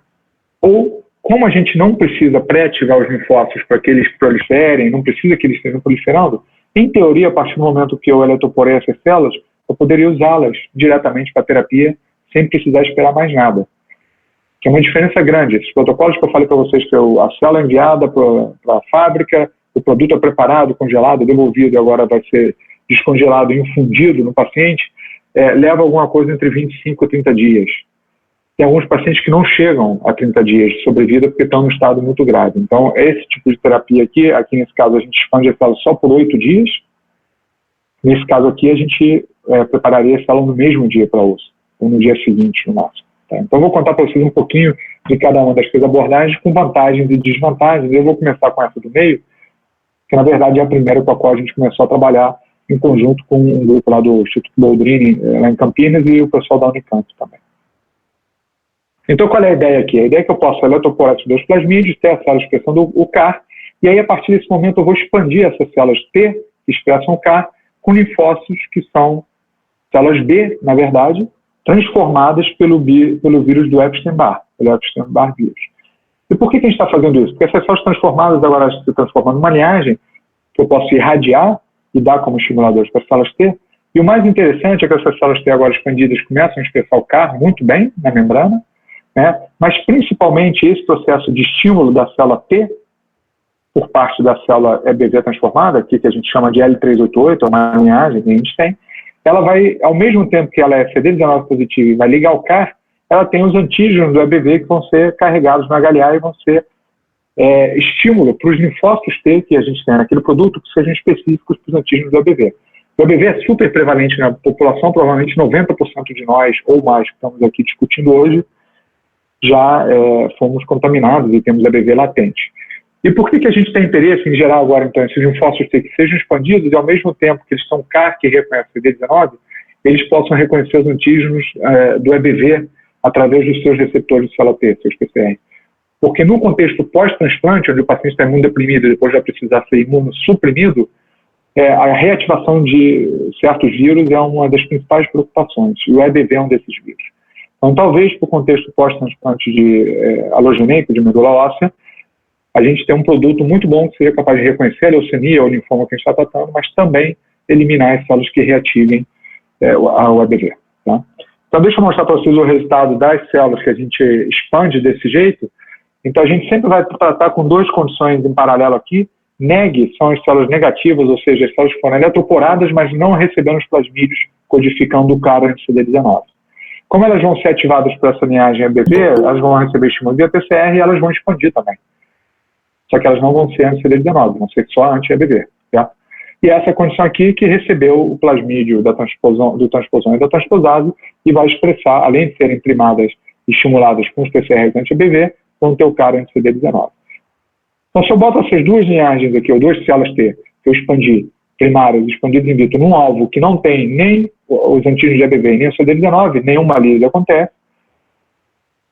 Speaker 1: Ou como a gente não precisa pré-ativar os linfócitos para que eles proliferem, não precisa que eles estejam proliferando, em teoria, a partir do momento que eu eletroporei essas células, eu poderia usá-las diretamente para a terapia, sem precisar esperar mais nada. Que é uma diferença grande. Esses protocolos que eu falei para vocês, que a célula é enviada para a fábrica, o produto é preparado, congelado, devolvido, e agora vai ser descongelado e infundido no paciente, leva alguma coisa entre 25 e 30 dias. Tem alguns pacientes que não chegam a 30 dias de sobrevida porque estão em um estado muito grave. Então, esse tipo de terapia aqui nesse caso, a gente expande a célula só por 8 dias. Nesse caso aqui, a gente prepararia a célula no mesmo dia para uso, ou no dia seguinte, no máximo. Tá? Então, eu vou contar para vocês um pouquinho de cada uma das três abordagens, com vantagens e desvantagens. Eu vou começar com essa do meio, que na verdade é a primeira com a qual a gente começou a trabalhar em conjunto com um grupo lá do Instituto Boldrini, lá em Campinas, e o pessoal da Unicamp também. Então, qual é a ideia aqui? A ideia é que eu posso eletroporar esses dois plasmídeos, ter a célula expressando o CAR, e aí, a partir desse momento, eu vou expandir essas células T, que expressam o CAR, com linfócitos que são células B, na verdade, transformadas pelo vírus do Epstein-Barr, pelo Epstein-Barr vírus. E por que a gente está fazendo isso? Porque essas células transformadas agora se transformam numa linhagem que eu posso irradiar e dar como estimuladores para as células T. E o mais interessante é que essas células T agora expandidas começam a expressar o CAR muito bem na membrana, né? Mas principalmente esse processo de estímulo da célula T por parte da célula EBV transformada, que a gente chama de L388, é uma linhagem que a gente tem, ela vai, ao mesmo tempo que ela é CD19 positiva e vai ligar o CAR, ela tem os antígenos do EBV que vão ser carregados no HLA e vão ser estímulo para os linfócitos T que a gente tem naquele produto que sejam específicos para os antígenos do EBV. O EBV é super prevalente na população, provavelmente 90% de nós, ou mais, que estamos aqui discutindo hoje, já fomos contaminados e temos EBV latente. E por que a gente tem interesse em gerar agora, então, esses linfócitos T que sejam expandidos e, ao mesmo tempo que eles são CAR, que reconhecem o CD19, eles possam reconhecer os antígenos do EBV através dos seus receptores de célula T, seus PCR. Porque no contexto pós-transplante, onde o paciente está imunodeprimido e depois vai precisar ser imunossuprimido, a reativação de certos vírus é uma das principais preocupações, e o EBV é um desses vírus. Então, talvez, para o contexto pós-transplante alogeneico, de medula óssea, a gente tem um produto muito bom que seria capaz de reconhecer a leucemia ou o linfoma que a gente está tratando, mas também eliminar as células que reativem o EBV. Tá? Então, deixa eu mostrar para vocês o resultado das células que a gente expande desse jeito. Então, a gente sempre vai tratar com duas condições em paralelo aqui. NEG são as células negativas, ou seja, as células que foram eletroporadas, mas não recebendo os plasmídeos codificando o CAR anti-CD19. Como elas vão ser ativadas por essa linhagem EBV, elas vão receber estímulo via PCR e elas vão expandir também. Só que elas não vão ser anti-CD19, vão ser só anti-EBV. Tá? E essa condição aqui que recebeu o plasmídio do transposão e da transposase e vai expressar, além de serem primadas e estimuladas com os PCRs anti-EBV, vão ter o CAR anti-CD19. Então, se eu boto essas duas linhagens aqui, ou duas células T, que eu expandi, primárias, expandidas in vitro, num alvo que não tem nem os antígenos de EBV, nem o CD19, nenhuma lise acontece.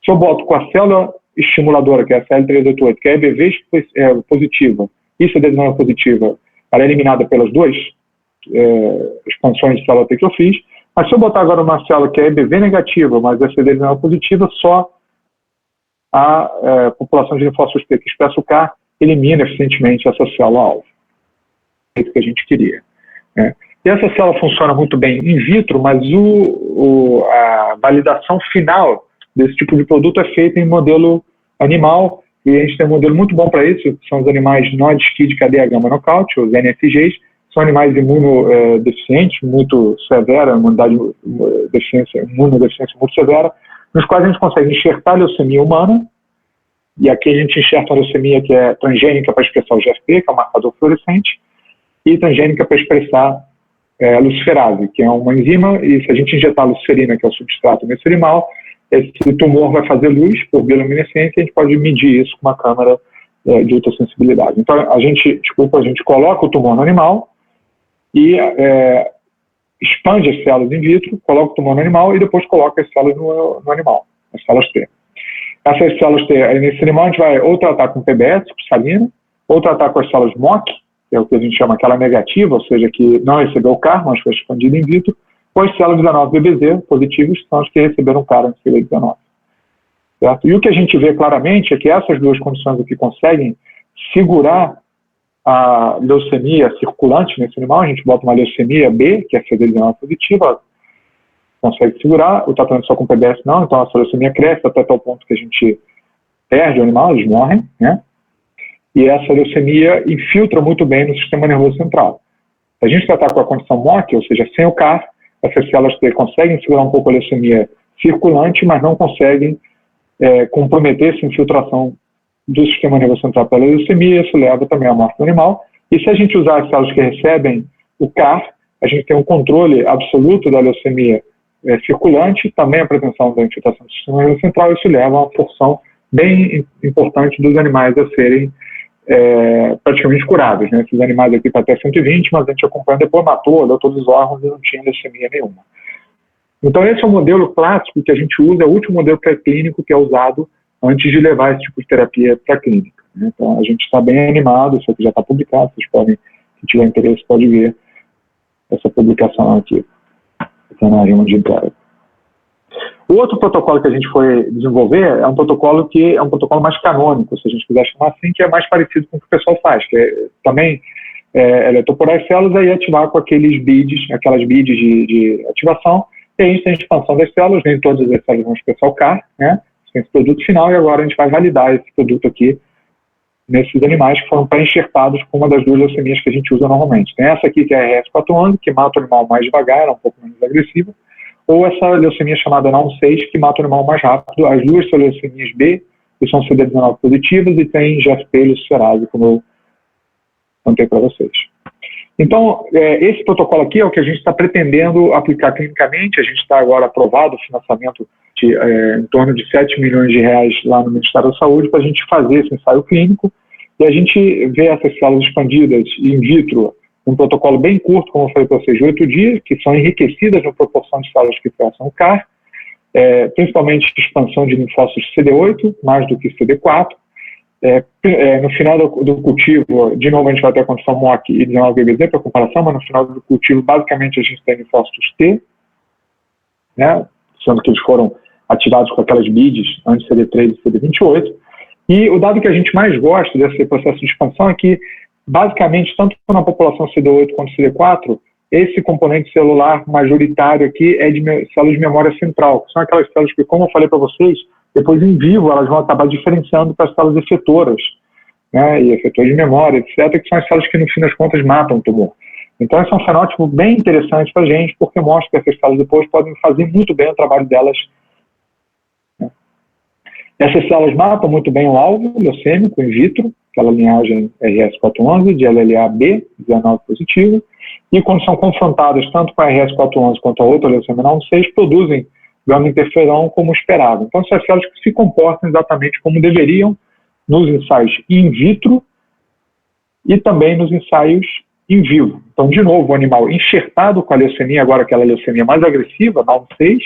Speaker 1: Se eu boto com a célula estimuladora, que é a CL388, que é EBV positiva e CD19 positiva, ela é eliminada pelas duas expansões de célula T que eu fiz. Mas se eu botar agora uma célula que é EBV negativa, mas é CD19 positiva, só a população de linfócitos T que expressa o CAR elimina eficientemente essa célula-alvo. É isso que a gente queria. E essa célula funciona muito bem in vitro, mas a validação final desse tipo de produto é feita em modelo animal, e a gente tem um modelo muito bom para isso, que são os animais NOD-SKI de cadeia gama nocaute, os NFGs, são animais imunodeficientes, muito severa, imunodeficiência muito severa, nos quais a gente consegue enxertar a leucemia humana, e aqui a gente enxerta a leucemia que é transgênica para expressar o GFP, que é o marcador fluorescente, e transgênica para expressar a luciferase, que é uma enzima, e se a gente injetar a luciferina, que é o substrato meserimal, esse tumor vai fazer luz por bioluminescência e a gente pode medir isso com uma câmera de ultrassensibilidade. Então, a gente coloca o tumor no animal e expande as células in vitro, coloca o tumor no animal e depois coloca as células no animal, as células T. Essas células T, nesse animal, a gente vai ou tratar com PBS, cristalina, ou tratar com as células MOC, que é o que a gente chama aquela negativa, ou seja, que não recebeu o CAR, mas foi expandido in vitro, ou as células 19 BBZ positivas, que são as que receberam CAR anti-CD19. certo? E o que a gente vê claramente é que essas duas condições aqui conseguem segurar a leucemia circulante nesse animal. A gente bota uma leucemia B, que é CD19 positiva, consegue segurar, o tratamento só com PBS não, então essa leucemia cresce até tal ponto que a gente perde o animal, eles morrem, né? E essa leucemia infiltra muito bem no sistema nervoso central. Se a gente tratar com a condição MOC, ou seja, sem o CAR, essas células T conseguem segurar um pouco a leucemia circulante, mas não conseguem comprometer essa infiltração do sistema nervoso central pela leucemia, isso leva também à morte do animal. E se a gente usar as células que recebem o CAR, a gente tem um controle absoluto da leucemia circulante, também a prevenção da infiltração do sistema nervoso central, isso leva a uma porção bem importante dos animais a serem praticamente curados, né? Esses animais aqui para até 120, mas a gente acompanha depois, matou, deu todos os órgãos e não tinha leucemia nenhuma. Então esse é o modelo clássico que a gente usa, é o último modelo pré-clínico que é usado antes de levar esse tipo de terapia para a clínica, né? Então a gente está bem animado, isso aqui já está publicado, vocês podem, se tiver interesse, pode ver essa publicação aqui. O outro protocolo que a gente foi desenvolver é um protocolo que é um protocolo mais canônico, se a gente quiser chamar assim, que é mais parecido com o que o pessoal faz, que é também eletroporar as células e ativar com aqueles BIDs, aquelas BIDs de ativação, e aí a gente tem a expansão das células, nem todas as células vão expressar o CAR, né? Tem esse produto final, e agora a gente vai validar esse produto aqui nesses animais que foram pré-enxertados com uma das duas leucemias que a gente usa normalmente. Tem essa aqui que é a RS411, que mata o animal mais devagar, é um pouco menos agressiva, ou essa leucemia chamada NALM6, que mata o animal mais rápido. As duas são leucemias B, que são CD19 positivas, e tem GFP e luciferase, como eu contei para vocês. Então, esse protocolo aqui é o que a gente está pretendendo aplicar clinicamente. A gente está agora aprovado o financiamento de em torno de 7 milhões de reais lá no Ministério da Saúde para a gente fazer esse ensaio clínico e a gente vê essas células expandidas in vitro um protocolo bem curto, como eu falei para vocês, de 8 dias, que são enriquecidas na proporção de células que expressam o CAR, principalmente expansão de linfócitos CD8, mais do que CD4. No final do cultivo, de novo a gente vai ter a condição MOC e 19BBZ para comparação, mas no final do cultivo, basicamente, a gente tem linfócitos T, né, sendo que eles foram ativados com aquelas BIDs anti-CD3 e CD28. E o dado que a gente mais gosta desse processo de expansão é que, basicamente, tanto na população CD8 quanto CD4, esse componente celular majoritário aqui é de células de memória central, que são aquelas células que, como eu falei para vocês, depois em vivo elas vão acabar diferenciando para as células efetoras, né, e efetores de memória, etc., que são as células que, no fim das contas, matam o tumor. Então, esse é um fenótipo bem interessante para a gente, porque mostra que essas células depois podem fazer muito bem o trabalho delas. Essas células matam muito bem o alvo leucêmico in vitro, aquela linhagem RS411 de LLA-B, 19 positivo, e quando são confrontadas tanto com a RS411 quanto a outra leucemia NALM6, produzem gama-interferon como esperado. Então, essas células que se comportam exatamente como deveriam nos ensaios in vitro e também nos ensaios in vivo. Então, de novo, o animal enxertado com a leucemia, agora aquela leucemia mais agressiva, NALM6,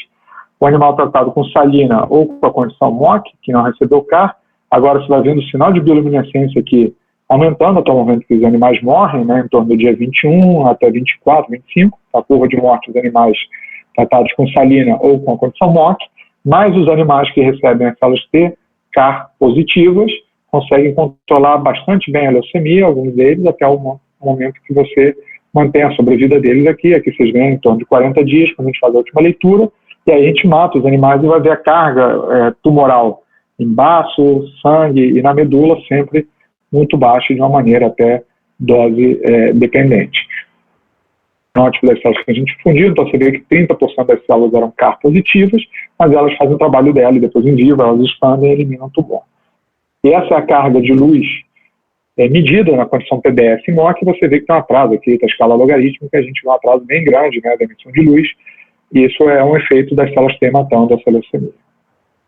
Speaker 1: o animal tratado com salina ou com a condição MOC, que não recebeu CAR, agora você vai vendo o sinal de bioluminescência aqui aumentando até o momento que os animais morrem, né, em torno do dia 21 até 24, 25, a curva de morte dos animais tratados com salina ou com a condição MOC, mas os animais que recebem as células T, CAR positivas, conseguem controlar bastante bem a leucemia, alguns deles, até o momento que você mantém a sobrevida deles aqui vocês veem em torno de 40 dias, quando a gente faz a última leitura, e aí a gente mata os animais e vai ver a carga tumoral em baço, sangue e na medula sempre muito baixa, de uma maneira até dose dependente. Não é tipo das células que a gente fundiu, então você vê que 30% das células eram CAR positivas, mas elas fazem o trabalho dela e depois em vivo elas expandem e eliminam o tumor. E essa é a carga de luz medida na condição PDS e MOC, você vê que tem um atraso aqui da escala logarítmica, a gente vê um atraso bem grande, né, da emissão de luz, e isso é um efeito das células T matando essa leucemia.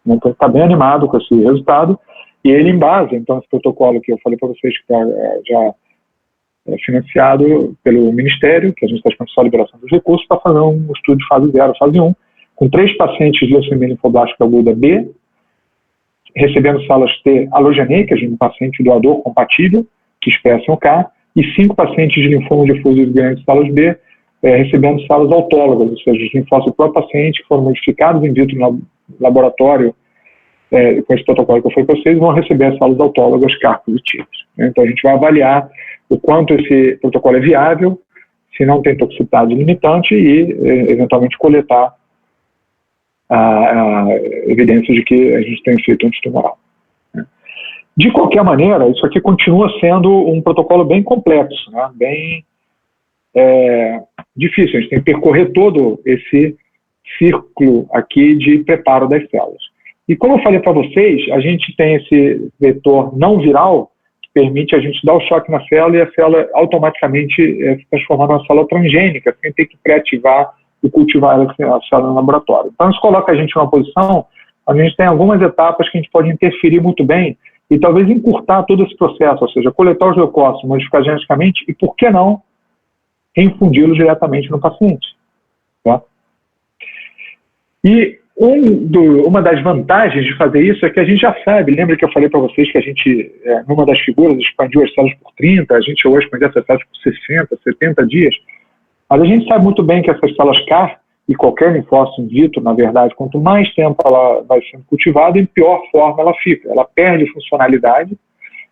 Speaker 1: Então está bem animado com esse resultado, e ele embasa, então, esse protocolo que eu falei para vocês que está já financiado pelo Ministério, que a gente está esperando só a liberação dos recursos, para fazer um estudo de fase 0, fase 1, com 3 pacientes de leucemia linfoblástica aguda B, recebendo células T alogeneicas de um paciente doador compatível, que expressam o CAR, e 5 pacientes de linfoma difuso e ganho de células B, recebendo células autólogas, ou seja, os linfócitos do próprio paciente que foram modificados in vitro no laboratório com esse protocolo que eu falei para vocês, vão receber as células autólogas CAR positivas. Né? Então a gente vai avaliar o quanto esse protocolo é viável, se não tem toxicidade limitante e, eventualmente, coletar a evidência de que a gente tem efeito antitumoral. Né? De qualquer maneira, isso aqui continua sendo um protocolo bem complexo, né? Bem difícil. A gente tem que percorrer todo esse círculo aqui de preparo das células. E como eu falei para vocês, a gente tem esse vetor não viral que permite a gente dar o choque na célula e a célula automaticamente se transformar numa célula transgênica, sem ter que pré-ativar e cultivar a célula no laboratório. Então isso coloca a gente numa posição onde a gente tem algumas etapas que a gente pode interferir muito bem e talvez encurtar todo esse processo, ou seja, coletar os leucócitos, modificar geneticamente e, por que não, infundi-los diretamente no paciente. Tá? E uma das vantagens de fazer isso é que a gente já sabe, lembra que eu falei para vocês que a gente, numa das figuras, expandiu as células por 30, a gente hoje expande essas células por 60, 70 dias, mas a gente sabe muito bem que essas células CAR, e qualquer linfócito in vitro, na verdade, quanto mais tempo ela vai sendo cultivada, em pior forma ela fica. Ela perde funcionalidade,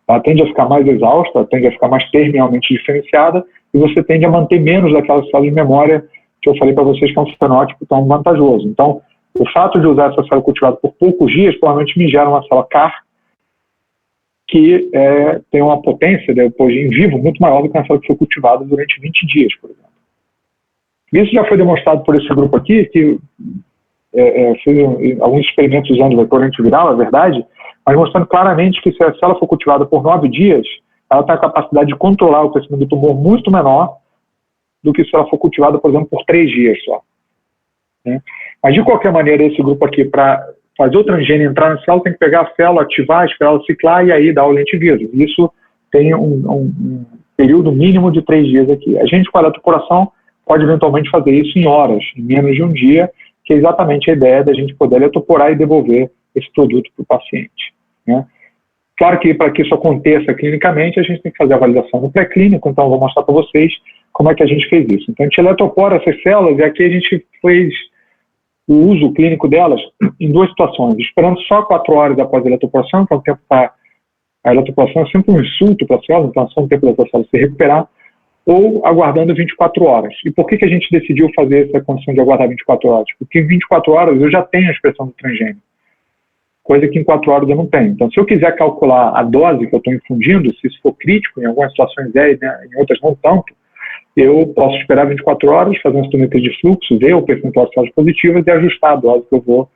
Speaker 1: ela tende a ficar mais exausta, tende a ficar mais terminalmente diferenciada, e você tende a manter menos daquelas células de memória que eu falei para vocês que é um fenótipo tão vantajoso. Então, o fato de usar essa célula cultivada por poucos dias provavelmente me gera uma célula CAR que tem uma potência depois em vivo muito maior do que uma célula que foi cultivada durante 20 dias, por exemplo. Isso já foi demonstrado por esse grupo aqui, que fez alguns experimentos usando vetor antiviral, é verdade, mas mostrando claramente que se a célula for cultivada por 9 dias, ela tem a capacidade de controlar o crescimento do tumor muito menor do que se ela for cultivada, por exemplo, por 3 dias só. Né? Mas, de qualquer maneira, esse grupo aqui, para fazer o transgênio entrar na célula, tem que pegar a célula, ativar, esperar ela ciclar e aí dar o lentiviral. Isso tem um período mínimo de 3 dias aqui. A gente, com a eletroporação, pode eventualmente fazer isso em horas, em menos de um dia, que é exatamente a ideia da gente poder eletroporar e devolver esse produto para o paciente. Né? Claro que para que isso aconteça clinicamente, a gente tem que fazer a validação no pré-clínico, então eu vou mostrar para vocês como é que a gente fez isso. Então a gente eletropora essas células e aqui a gente fez o uso clínico delas em 2 situações, esperando só 4 horas após a eletroporação, que é um tempo para... A eletroporação é sempre um insulto para a célula, então é só um tempo da célula se recuperar, ou aguardando 24 horas. E por que a gente decidiu fazer essa condição de aguardar 24 horas? Porque em 24 horas eu já tenho a expressão do transgênio, coisa que em 4 horas eu não tenho. Então, se eu quiser calcular a dose que eu estou infundindo, se isso for crítico, em algumas situações né, em outras não tanto, eu posso esperar 24 horas, fazer uma citometria de fluxo, ver o percentual de células positivas e ajustar a dose que eu vou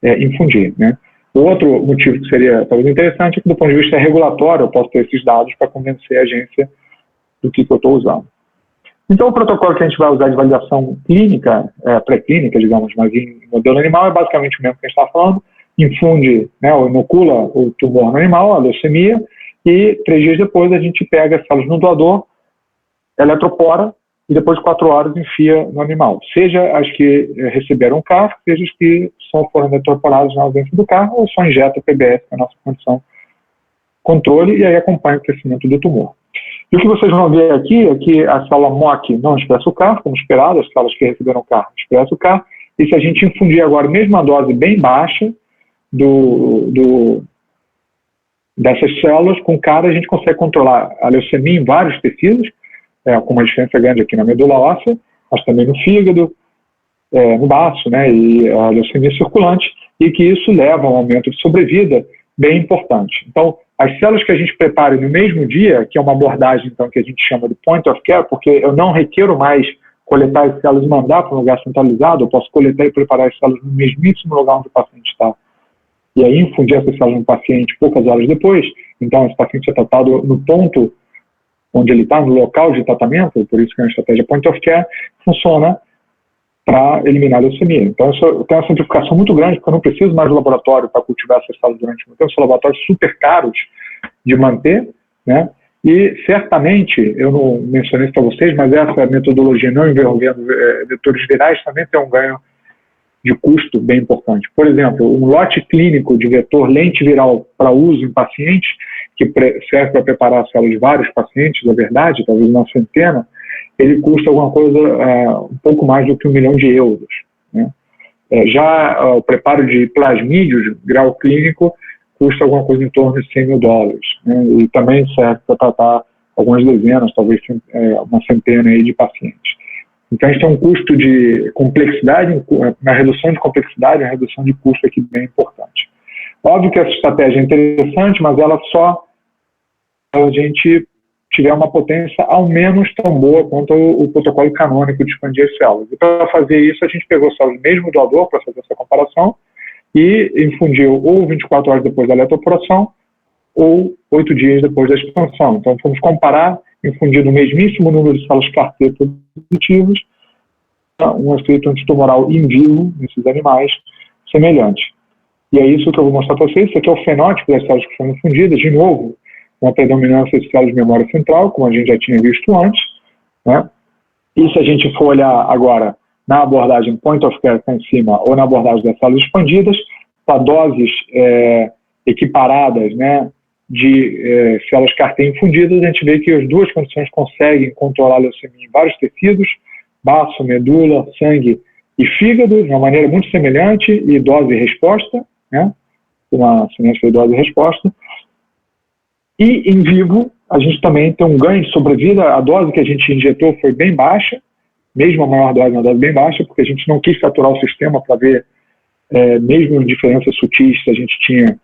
Speaker 1: infundir. Né? O outro motivo que seria talvez interessante é que, do ponto de vista regulatório, eu posso ter esses dados para convencer a agência do que eu estou usando. Então, o protocolo que a gente vai usar de validação clínica, pré-clínica, digamos, mas em modelo animal, é basicamente o mesmo que a gente está falando, infunde, né, ou inocula o tumor no animal, a leucemia, e 3 dias depois a gente pega as células no doador, eletropora, e depois de 4 horas enfia no animal. Seja as que receberam CAR, seja as que foram eletroporadas na ausência do CAR, ou só injeta PBS, que é a nossa condição controle, e aí acompanha o crescimento do tumor. E o que vocês vão ver aqui é que a célula MOC não expressa o CAR, como esperado, as células que receberam CAR expressam o CAR, e se a gente infundir agora a mesma dose bem baixa dessas células, com CAR a gente consegue controlar a leucemia em vários tecidos, com uma diferença grande aqui na medula óssea, mas também no fígado, no baço, né, e a leucemia circulante, e que isso leva a um aumento de sobrevida bem importante. Então, as células que a gente prepara no mesmo dia, que é uma abordagem então, que a gente chama de point of care, porque eu não requero mais coletar as células e mandar para um lugar centralizado, eu posso coletar e preparar as células no mesmíssimo lugar onde o paciente está. E aí infundir essas células no paciente poucas horas depois, então esse paciente é tratado no ponto onde ele está, no local de tratamento, por isso que é uma estratégia point of care, funciona para eliminar a leucemia. Então, eu tenho uma simplificação muito grande, porque eu não preciso mais do laboratório para cultivar essas células durante muito tempo. São laboratórios super caros de manter, né? E, certamente, eu não mencionei isso para vocês, mas essa metodologia não envolvendo vetores virais também tem um ganho de custo bem importante. Por exemplo, um lote clínico de vetor lentiviral para uso em pacientes, que serve para preparar as células de vários pacientes, na verdade, talvez uma centena, ele custa alguma coisa um pouco mais do que €1 milhão, né? Já o preparo de plasmídeos, grau clínico, custa alguma coisa em torno de $100.000, né? E também serve para tratar algumas dezenas, talvez uma centena aí de pacientes. Então, a gente tem um custo de complexidade, uma redução de complexidade, uma redução de custo aqui bem importante. Óbvio que essa estratégia é interessante, mas ela só a gente tiver uma potência ao menos tão boa quanto o protocolo canônico de expandir as células. E para fazer isso, a gente pegou células do mesmo doador para fazer essa comparação e infundiu ou 24 horas depois da eletroporação ou 8 dias depois da expansão. Então, fomos comparar, infundindo o mesmíssimo número de células CAR-T positivas, um efeito antitumoral in vivo nesses animais semelhante. E é isso que eu vou mostrar para vocês. Isso aqui é o fenótipo das células que foram infundidas, de novo, uma predominância de células de memória central, como a gente já tinha visto antes, né? E se a gente for olhar agora na abordagem point of care em cima ou na abordagem das células expandidas, para doses equiparadas, né, de células CAR-T infundidas, a gente vê que as duas condições conseguem controlar a leucemia em vários tecidos, baço, medula, sangue e fígado, de uma maneira muito semelhante, e dose e resposta, né, uma semelhança de dose e resposta. E em vivo, a gente também tem um ganho de sobrevida. A dose que a gente injetou foi bem baixa, mesmo a maior dose, uma dose bem baixa, porque a gente não quis saturar o sistema para ver, mesmo em diferenças sutis, se a gente tinha,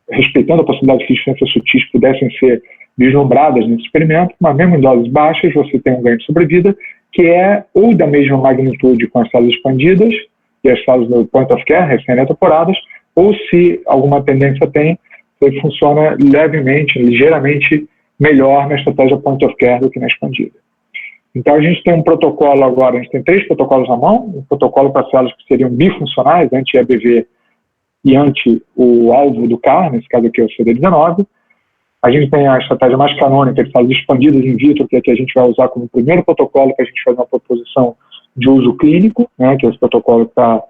Speaker 1: respeitando a possibilidade que diferenças sutis pudessem ser vislumbradas nesse experimento, mas mesmo em doses baixas, você tem um ganho de sobrevida, que é ou da mesma magnitude com as células expandidas e as células do point of care, recém-eletroporadas, ou se alguma tendência tem, ele funciona levemente, ligeiramente melhor na estratégia point of care do que na expandida. Então a gente tem um protocolo agora, a gente tem 3 protocolos na mão, um protocolo para células que seriam bifuncionais, anti-EBV e anti o alvo do CAR, nesse caso aqui é o CD19. A gente tem a estratégia mais canônica de células expandidas in vitro, que é que a gente vai usar como primeiro protocolo para a gente fazer uma proposição de uso clínico, né, que esse protocolo está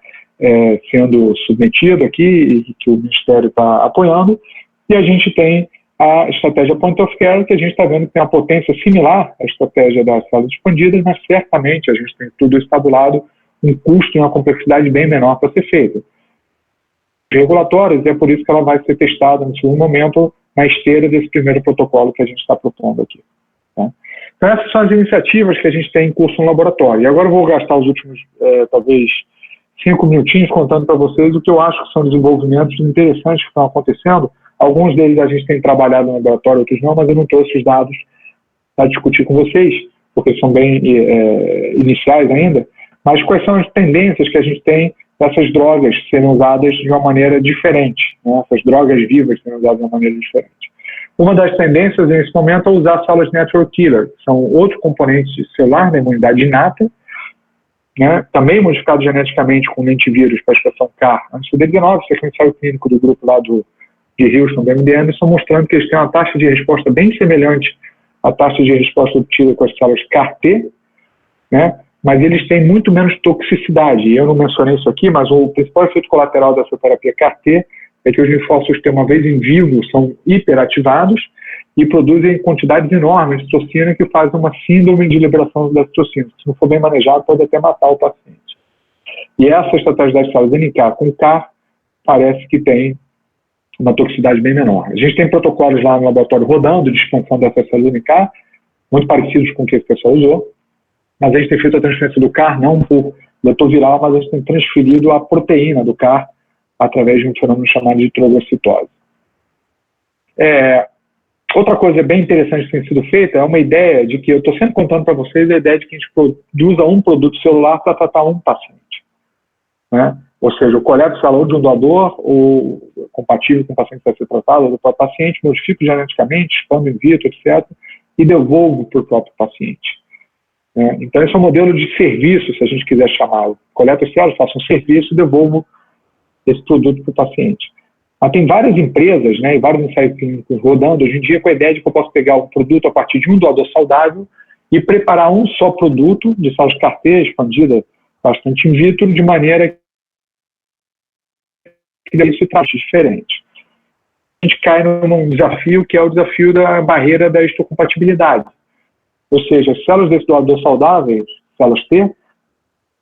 Speaker 1: sendo submetido aqui e que o Ministério está apoiando, e a gente tem a estratégia point of care, que a gente está vendo que tem uma potência similar à estratégia das células expandidas, mas certamente a gente tem tudo estabulado, um custo e uma complexidade bem menor para ser feita. Regulatórios, e é por isso que ela vai ser testada no segundo momento na esteira desse primeiro protocolo que a gente está propondo aqui. Tá? Então essas são as iniciativas que a gente tem em curso no laboratório. E agora eu vou gastar os últimos, talvez, 5 minutinhos contando para vocês o que eu acho que são desenvolvimentos interessantes que estão acontecendo. Alguns deles a gente tem trabalhado no laboratório, outros não, mas eu não trouxe os dados para discutir com vocês, porque são bem iniciais ainda. Mas quais são as tendências que a gente tem dessas drogas serem usadas de uma maneira diferente, né? Essas drogas vivas serem usadas de uma maneira diferente. Uma das tendências nesse momento é usar células natural killer, que são outros componentes celular da imunidade inata, né, também modificados geneticamente com lentevírus para a expressão CAR, anti-CD19, isso aqui é um ensaio clínico do grupo lá de Houston, do MD Anderson, mostrando que eles têm uma taxa de resposta bem semelhante à taxa de resposta obtida com as células CAR-T, né, mas eles têm muito menos toxicidade. E eu não mencionei isso aqui, mas o principal efeito colateral dessa terapia CAR-T é que os linfócitos, uma vez em vivo, são hiperativados e produzem quantidades enormes de toxina que fazem uma síndrome de liberação das toxinas. Se não for bem manejado, pode até matar o paciente. E essa estratégia das células NK com CAR parece que tem uma toxicidade bem menor. A gente tem protocolos lá no laboratório rodando de expansão dessas células NK, muito parecidos com o que esse pessoal usou, mas a gente tem feito a transferência do CAR, não por vetor viral, mas a gente tem transferido a proteína do CAR através de um fenômeno chamado de troglocitose. Outra coisa bem interessante que tem sido feita é uma ideia de que, eu estou sempre contando para vocês a ideia de que a gente produza um produto celular para tratar um paciente, né? Ou seja, eu coleto célula de um doador, ou compatível com o paciente que vai ser tratado, ou do próprio paciente, modifico geneticamente, expando in vitro, etc., e devolvo para o próprio paciente. Então, esse é um modelo de serviço, se a gente quiser chamá-lo. Coleto as células, faço um serviço e devolvo esse produto para o paciente. Mas tem várias empresas, né, e vários ensaios clínicos rodando hoje em dia com a ideia de que eu posso pegar um produto a partir de um doador saudável e preparar um só produto de células CAR-T expandida bastante in vitro, de maneira que daí se trata diferente. A gente cai num desafio que é o desafio da barreira da histocompatibilidade. Ou seja, as células desse doador saudável, células T,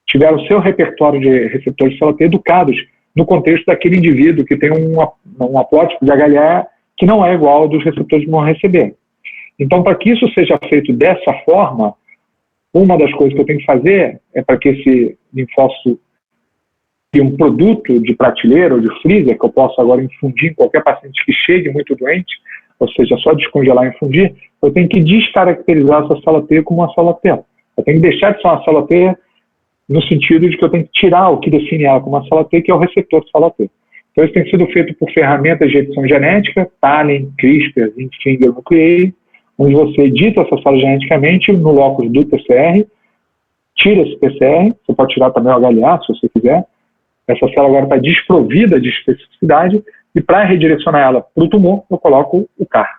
Speaker 1: tiver o seu repertório de receptores de célula T educados no contexto daquele indivíduo que tem um haplótipo de HLA que não é igual ao dos receptores que vão receber. Então, para que isso seja feito dessa forma, uma das coisas que eu tenho que fazer é para que esse linfócito tenha um produto de prateleira ou de freezer, que eu posso agora infundir em qualquer paciente que chegue muito doente, ou seja, só descongelar e infundir, eu tenho que descaracterizar essa célula T como uma célula T. Eu tenho que deixar de ser uma célula T no sentido de que eu tenho que tirar o que define ela como uma célula T, que é o receptor de célula T. Então, isso tem sido feito por ferramentas de edição genética, TALEN, CRISPR, Finger Nuclease, onde você edita essa célula geneticamente no locus do PCR, tira esse PCR, você pode tirar também o HLA, se você quiser. Essa célula agora está desprovida de especificidade, e para redirecionar ela para o tumor, eu coloco o CAR.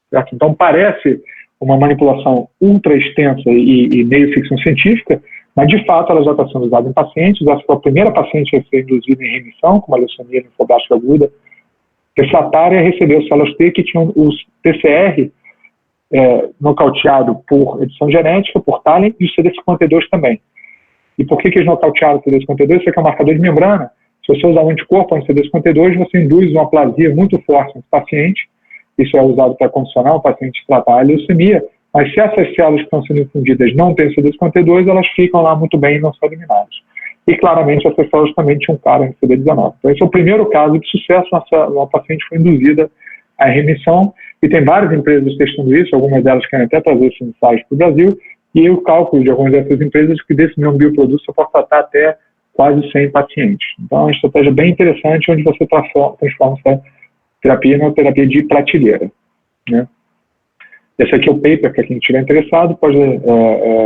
Speaker 1: Certo? Então, parece uma manipulação ultra extensa e meio ficção científica, mas, de fato, ela já está sendo usada em pacientes. Essa foi a primeira paciente a ser induzida em remissão, com uma leucemia linfoblástica aguda refratária, recebeu células T que tinham os PCR nocauteado por edição genética, por TALEN, e o CD52 também. E por que eles nocautearam o CD52? Isso aqui é um marcador de membrana. Se você usar um anticorpo no CD52, você induz uma aplasia muito forte no paciente. Isso é usado para condicionar o paciente tratar a leucemia. Mas se essas células que estão sendo infundidas não têm CD52, elas ficam lá muito bem e não são eliminadas. E claramente essas células também tinham cara em CD19. Então esse é o primeiro caso de sucesso, uma paciente foi induzida à remissão, e tem várias empresas testando isso, algumas delas querem até trazer esses ensaios para o Brasil, e o cálculo de algumas dessas empresas é que desse mesmo bioproduto você pode tratar até quase 100 pacientes. Então é uma estratégia bem interessante, onde você transforma essa terapia numa terapia de prateleira, né? Esse aqui é o paper, para quem estiver interessado, pode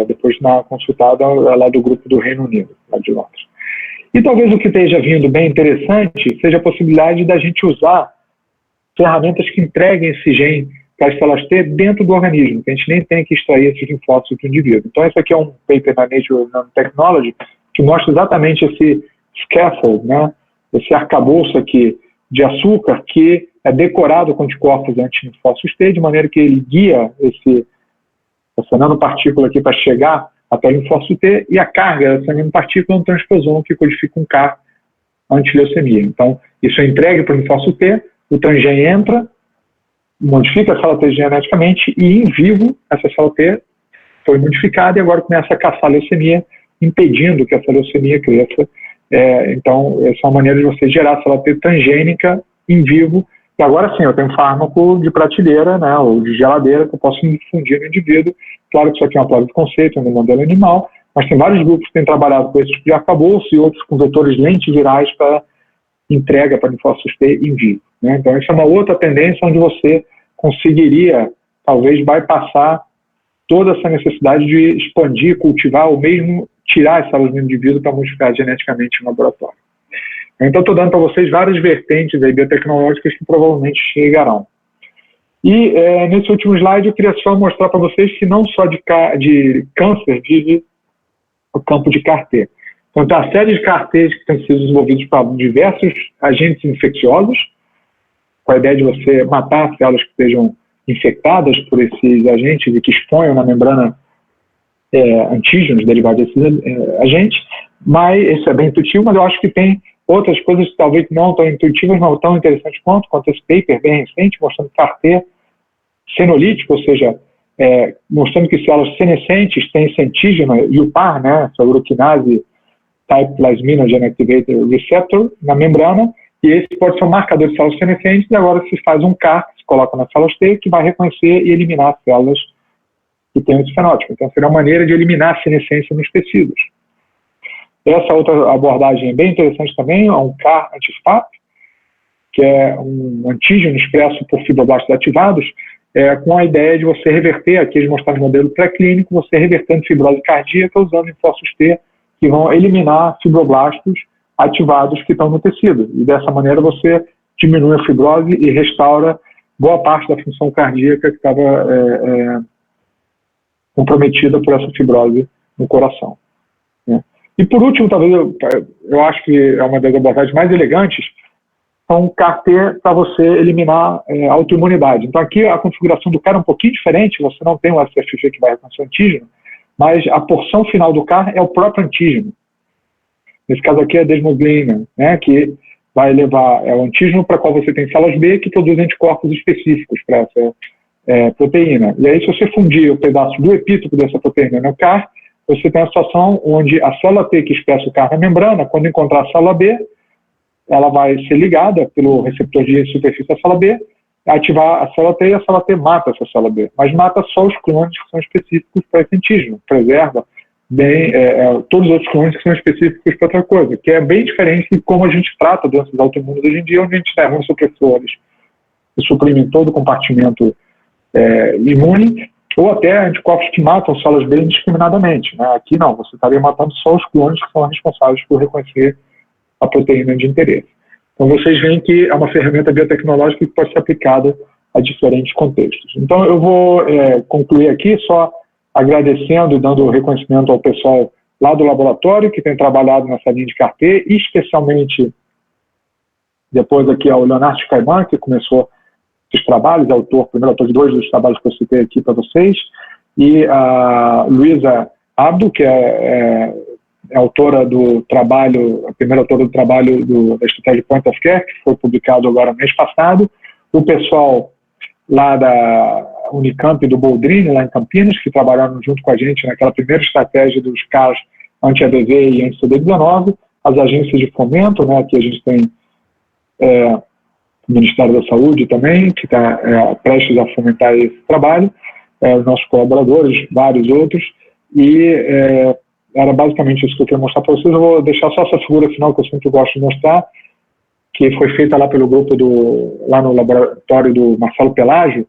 Speaker 1: depois dar uma consultada lá do grupo do Reino Unido, lá de Londres. E talvez o que esteja vindo bem interessante seja a possibilidade da gente usar ferramentas que entreguem esse gene para as células T dentro do organismo, que a gente nem tem que extrair esses linfócitos do indivíduo. Então, esse aqui é um paper na Nature Nanotechnology que mostra exatamente esse scaffold, né, esse arcabouço aqui de açúcar que é decorado com anticorpos anti-linfócitos T, de maneira que ele guia essa nanopartícula aqui para chegar até o linfócito T, e a carga dessa nanopartícula é um transposon que codifica um CAR anti-leucemia. Então, isso é entregue para o linfócito T, o transgene entra, modifica a célula T geneticamente, e em vivo essa célula T foi modificada e agora começa a caçar a leucemia, impedindo que essa leucemia cresça. Então, essa é uma maneira de você gerar a célula T transgênica em vivo. E agora sim, eu tenho um fármaco de prateleira, né, ou de geladeira, que eu posso infundir no indivíduo. Claro que isso aqui é uma prova de conceito, é um modelo animal, mas tem vários grupos que têm trabalhado com esse tipo de arcabouço e outros com vetores lentivirais para entrega para linfócitos T em vivo, né? Então, essa é uma outra tendência onde você conseguiria, talvez, bypassar toda essa necessidade de expandir, cultivar, ou mesmo tirar as células do indivíduo para modificar geneticamente no laboratório. Então, estou dando para vocês várias vertentes aí biotecnológicas que provavelmente chegarão. E nesse último slide eu queria só mostrar para vocês que não só de câncer vive o campo de CAR-T. Então, tem uma série de CAR-Ts que têm sido desenvolvidos para diversos agentes infecciosos, com a ideia de você matar células que estejam infectadas por esses agentes e que exponham na membrana antígenos derivados desses agentes. Mas isso é bem intuitivo, mas eu acho que tem outras coisas que talvez não tão intuitivas, não tão interessantes quanto esse paper bem recente, mostrando CAR-T senolítico, ou seja, mostrando que células senescentes têm esse antígeno, UPAR, né, essa uroquinase Type Plasminogen Activator Receptor, na membrana, e esse pode ser um marcador de células senescentes, e agora se faz um CAR, que se coloca nas células T, que vai reconhecer e eliminar as células que têm esse fenótipo. Então, seria uma maneira de eliminar a senescência nos tecidos. Essa outra abordagem é bem interessante também, é um CAR anti-FAP, que é um antígeno expresso por fibroblastos ativados, com a ideia de você reverter, aqui eles mostraram no modelo pré-clínico, você revertendo fibrose cardíaca usando linfócitos T, que vão eliminar fibroblastos ativados que estão no tecido. E dessa maneira você diminui a fibrose e restaura boa parte da função cardíaca que estava comprometida por essa fibrose no coração, né? E por último, talvez eu acho que é uma das abordagens mais elegantes, são CAR-T para você eliminar a autoimunidade. Então aqui a configuração do CAR é um pouquinho diferente, você não tem o SFG que vai reconhecer o antígeno, mas a porção final do CAR é o próprio antígeno. Nesse caso aqui é a desmoglina, né, que vai levar o antígeno para qual você tem células B que produzem anticorpos específicos para essa proteína. E aí, se você fundir o pedaço do epítopo dessa proteína no CAR, você tem a situação onde a célula T que expressa o CAR na membrana, quando encontrar a célula B, ela vai ser ligada pelo receptor de superfície da célula B, ativar a célula T e a célula T mata essa célula B. Mas mata só os clones que são específicos para esse antígeno, preserva bem todos os outros clones que são específicos para outra coisa, que é bem diferente de como a gente trata doenças autoimunes hoje em dia, onde a gente tem imunossupressores que suprimem todo o compartimento imune, ou até anticorpos que matam células B indiscriminadamente, né? Aqui não, você estaria matando só os clones que são responsáveis por reconhecer a proteína de interesse. Então vocês veem que é uma ferramenta biotecnológica que pode ser aplicada a diferentes contextos. Então eu vou concluir aqui só agradecendo e dando reconhecimento ao pessoal lá do laboratório que tem trabalhado nessa linha de CAR-T, e especialmente depois aqui ao Leonardo Caimán, que começou esses trabalhos, primeiro autor de 2 dos trabalhos que eu citei aqui para vocês, e a Luísa Abdo, que é autora do trabalho, a primeira autora do trabalho da estratégia Point of Care, que foi publicado agora mês passado, o pessoal lá da Unicamp e do Boldrini, lá em Campinas, que trabalharam junto com a gente naquela primeira estratégia dos CARs anti-ABV e anti-CD19, as agências de fomento, né, que a gente tem o Ministério da Saúde também, que está prestes a fomentar esse trabalho, os nossos colaboradores, vários outros, e era basicamente isso que eu queria mostrar para vocês. Eu vou deixar só essa figura final que eu sempre gosto de mostrar, que foi feita lá pelo grupo lá no laboratório do Marcelo Pelágio,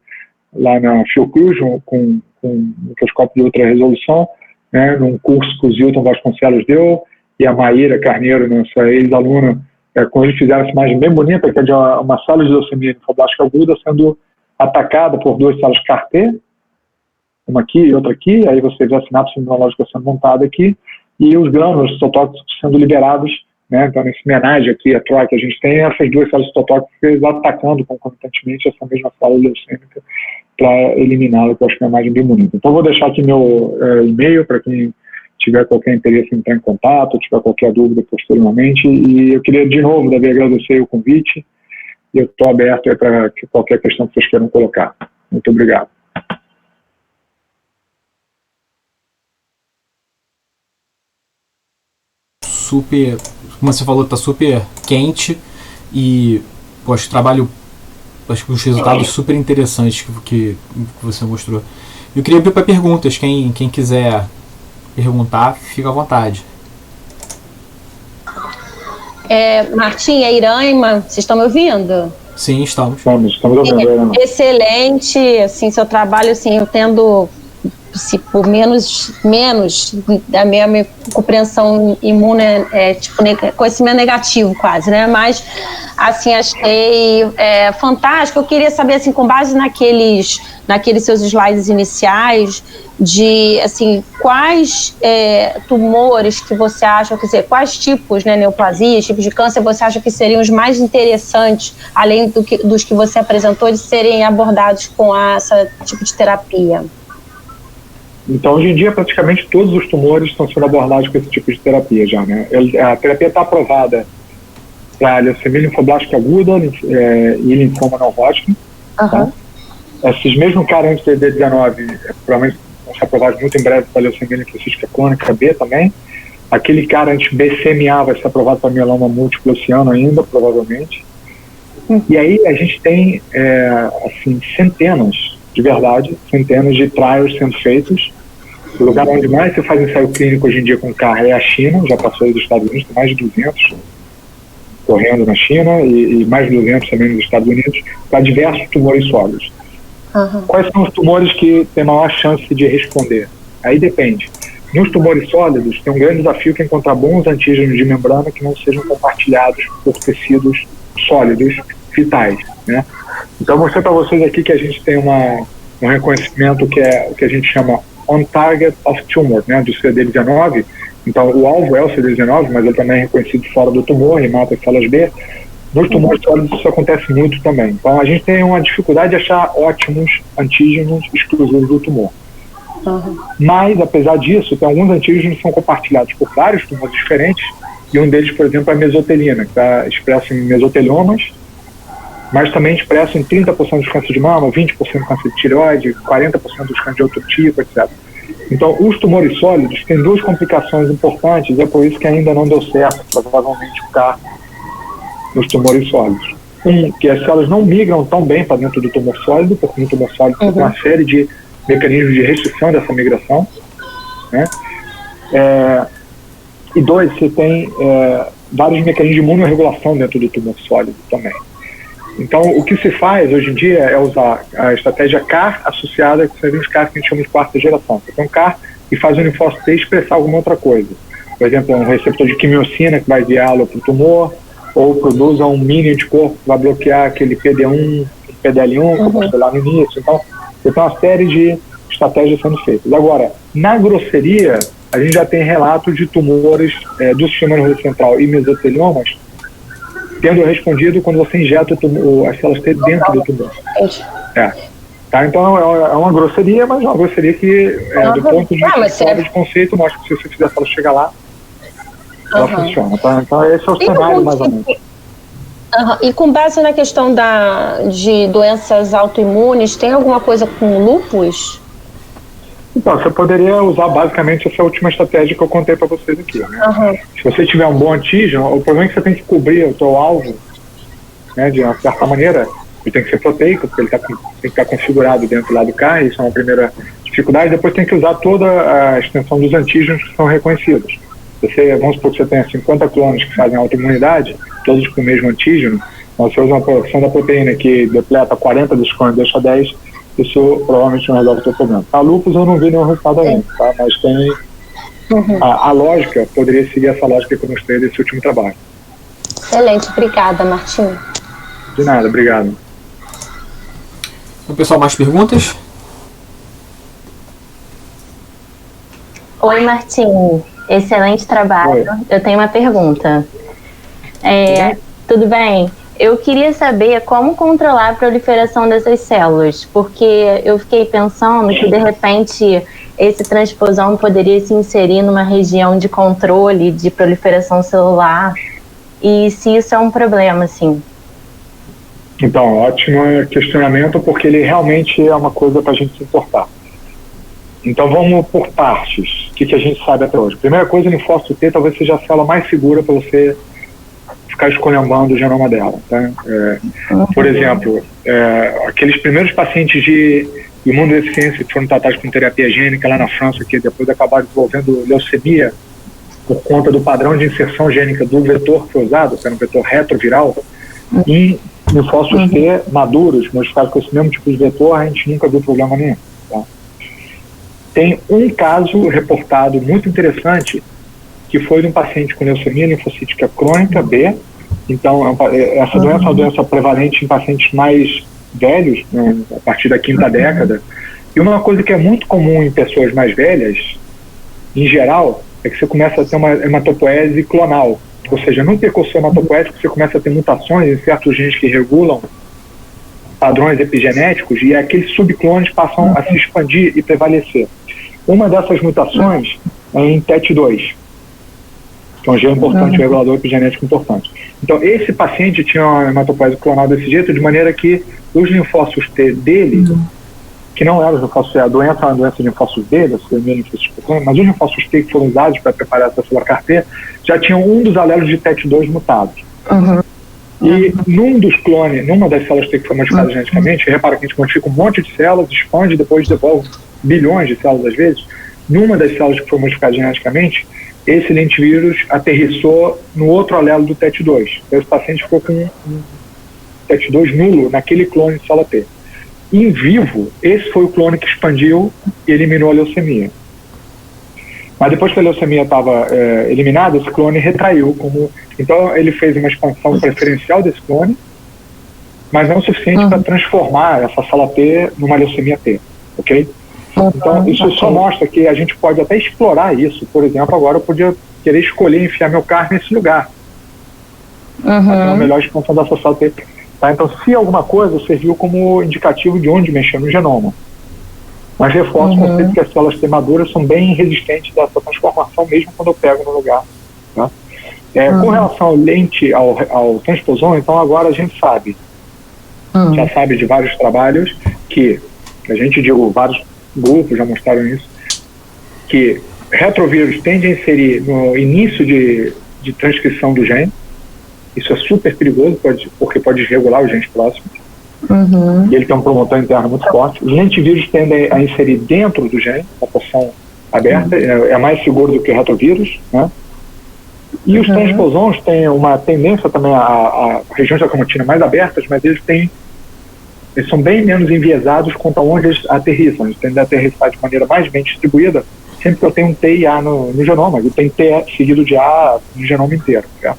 Speaker 1: lá na Fiocruz, com microscópio de ultra resolução, né, num curso que o Zilton Vasconcelos deu, e a Maíra Carneiro, nossa ex-aluna, quando eles fizeram essa imagem bem bonita, que é de uma célula de leucemia linfoblástica aguda sendo atacada por 2 células CAR-T, uma aqui e outra aqui, aí você vê a sinapse imunológica sendo montada aqui, e os grânulos citotóxicos sendo liberados, né? Então, nesse homenagem aqui, a TROI que a gente tem, essas 2 células citotóxicas atacando concomitantemente essa mesma célula leucêmica para eliminá-la, que eu acho que é uma imagem bem bonita. Então, vou deixar aqui meu e-mail para quem tiver qualquer interesse em entrar em contato, tiver qualquer dúvida posteriormente, e eu queria de novo, Davi, agradecer o convite, e eu estou aberto para qualquer questão que vocês queiram colocar. Muito obrigado.
Speaker 2: Super, como você falou, está super quente e acho que os resultados super interessantes que você mostrou. Eu queria abrir para perguntas, quem quiser perguntar, fica à vontade.
Speaker 3: Martim, Irã, vocês estão me ouvindo?
Speaker 2: Sim, estamos.
Speaker 1: Estamos ouvindo.
Speaker 3: Excelente, assim, seu trabalho, assim, eu tendo por menos da minha compreensão imune tipo conhecimento negativo quase, né? Mas assim, achei fantástico. Eu queria saber, assim, com base naqueles seus slides iniciais, de assim, quais tumores que você acha, quer dizer, quais tipos, né, neoplasias, tipos de câncer você acha que seriam os mais interessantes, além dos que você apresentou, de serem abordados com esse tipo de terapia?
Speaker 1: Então, hoje em dia, praticamente todos os tumores estão sendo abordados com esse tipo de terapia já, né? A terapia está aprovada para leucemia linfoblástica aguda e linfoma não Hodgkin. Tá? Esses mesmos caras anti-CD19 provavelmente vão ser aprovados muito em breve para leucemia linfocística crônica B também. Aquele cara anti-BCMA vai ser aprovado para mieloma múltiplo esse ano ainda, provavelmente. E aí a gente tem, assim, centenas de trials sendo feitos. O lugar onde mais se faz ensaio clínico hoje em dia com CAR é a China, já passou aí dos Estados Unidos, tem mais de 200 correndo na China e mais de 200 também nos Estados Unidos, para diversos tumores sólidos. Quais são os tumores que têm maior chance de responder? Aí depende. Nos tumores sólidos, tem um grande desafio que é encontrar bons antígenos de membrana que não sejam compartilhados por tecidos sólidos, vitais, né? Então, eu mostrei para vocês aqui que a gente tem um reconhecimento que é o que a gente chama on target of tumor, né, do CD19. Então, o alvo é o CD19, mas ele também é reconhecido fora do tumor e mata as células B. Nos tumores sólidos isso acontece muito também. Então, a gente tem uma dificuldade de achar ótimos antígenos exclusivos do tumor. Mas, apesar disso, tem alguns antígenos que são compartilhados por vários tumores diferentes, e um deles, por exemplo, é a mesotelina, que está expresso em mesoteliomas, mas também expresso em 30% dos cânceres de mama, 20% do câncer de tireoide, 40% dos cânceres de outro tipo, etc. Então, os tumores sólidos têm duas complicações importantes, e é por isso que ainda não deu certo, provavelmente, ficar nos tumores sólidos. Que as células não migram tão bem para dentro do tumor sólido, porque no tumor sólido tem uma série de mecanismos de restrição dessa migração, né? E dois, você tem vários mecanismos de imunorregulação dentro do tumor sólido também. Então, o que se faz hoje em dia é usar a estratégia CAR associada, que seriam os CAR que a gente chama de quarta geração. Você tem um CAR que faz o linfócito T expressar alguma outra coisa. Por exemplo, um receptor de quimiocina que vai guiá-lo para o tumor, ou produza um mini anticorpo que vai bloquear aquele PD1, PDL1, que eu mostrei lá no início. Então, você tem uma série de estratégias sendo feitas. Agora, na grosseria, a gente já tem relatos de tumores do sistema nervoso central e mesoteliomas tendo respondido quando você injeta as células T dentro do tumor. Tá, então é uma grosseria, mas é uma grosseria que, do ponto de vista de conceito, mostra que se você fizer a célula chegar lá, ela funciona. Tá? Então esse é o cenário, mais ou menos.
Speaker 3: E com base na questão de doenças autoimunes, tem alguma coisa com lúpus?
Speaker 1: Então, você poderia usar basicamente essa última estratégia que eu contei para vocês aqui, né? Se você tiver um bom antígeno, o problema é que você tem que cobrir o seu alvo, né, de uma certa maneira. Ele tem que ser proteico, porque ele tem que estar configurado dentro lá do CAR, isso é uma primeira dificuldade. Depois tem que usar toda a extensão dos antígenos que são reconhecidos. Vamos supor que você tenha 50 clones que fazem autoimunidade, todos com o mesmo antígeno. Então, você usa uma porção da proteína que depleta 40 dos clones, deixa 10, isso provavelmente não resolve o seu problema. A lúpus eu não vi nenhum resultado ainda, tá? Mas tem a lógica, poderia seguir essa lógica que eu mostrei desse último trabalho.
Speaker 3: Excelente, obrigada, Martinho.
Speaker 1: De nada, obrigado.
Speaker 2: Então, pessoal, mais perguntas?
Speaker 4: Oi, Martinho. Excelente trabalho.
Speaker 1: Oi.
Speaker 4: Eu tenho uma pergunta. Tudo bem? Eu queria saber como controlar a proliferação dessas células, porque eu fiquei pensando que, de repente, esse transposão poderia se inserir numa região de controle de proliferação celular, e se isso é um problema, assim.
Speaker 1: Então, ótimo questionamento, porque ele realmente é uma coisa para a gente se importar. Então, vamos por partes. O que a gente sabe até hoje? Primeira coisa, o linfócito T talvez seja a célula mais segura para você ficar esculhambando o genoma dela. Tá? Por exemplo, aqueles primeiros pacientes de imunodeficiência que foram tratados com terapia gênica lá na França, que depois acabaram desenvolvendo leucemia por conta do padrão de inserção gênica do vetor que foi usado, que era um vetor retroviral, em linfócitos T maduros, modificados com esse mesmo tipo de vetor, a gente nunca viu problema nenhum. Tá? Tem um caso reportado muito interessante, que foi de um paciente com leucemia linfocítica crônica B. Então, essa doença é uma doença prevalente em pacientes mais velhos, né, a partir da quinta década. E uma coisa que é muito comum em pessoas mais velhas, em geral, é que você começa a ter uma hematopoese clonal. Ou seja, no percussor hematopoético, você começa a ter mutações em certos genes que regulam padrões epigenéticos, e aqueles subclones passam a se expandir e prevalecer. Uma dessas mutações é em TET2, que é um gene importante, um regulador epigenético importante. Então, esse paciente tinha uma hematopoese clonal desse jeito, de maneira que os linfócitos T dele, que não eram os linfócitos, a doença é uma doença de linfócitos dele, mas os linfócitos T que foram usados para preparar essa célula CAR-T já tinham um dos alelos de TET2 mutados. E numa das células T que foi modificada geneticamente, repara que a gente modifica um monte de células, expande, depois devolve bilhões de células às vezes. Numa das células que foi modificada geneticamente, esse lentevírus aterrissou no outro alelo do TET2. Então, esse paciente ficou com um TET2 nulo naquele clone de célula T. Em vivo, esse foi o clone que expandiu e eliminou a leucemia. Mas depois que a leucemia estava eliminada, esse clone retraiu. Então, ele fez uma expansão preferencial desse clone, mas não o suficiente para transformar essa célula T numa leucemia T. Ok? Então, isso só mostra que a gente pode até explorar isso. Por exemplo, agora eu podia querer escolher enfiar meu CAR nesse lugar. Então, a melhor expansão dessa célula T. Tá? Então, se alguma coisa serviu como indicativo de onde mexer no genoma. Mas reforço o conceito que as células T maduras são bem resistentes a essa transformação, mesmo quando eu pego no lugar. Tá? Com relação ao lente, ao transposon, então agora a gente sabe, já sabe de vários trabalhos, que a gente, vários grupos já mostraram isso, que retrovírus tendem a inserir no início de transcrição do gene. Isso é super perigoso, porque pode desregular os genes próximos. E ele tem um promotor interno muito forte. Os lentivírus tendem a inserir dentro do gene, na porção aberta, é mais seguro do que o retrovírus, né? E os transposons têm uma tendência também a regiões da cromatina mais abertas, mas eles são bem menos enviesados quanto a onde eles aterrissam. Eles tendem a aterrissar de maneira mais bem distribuída, sempre que eu tenho um T e A no genoma, e tem T seguido de A no genoma inteiro. Tá?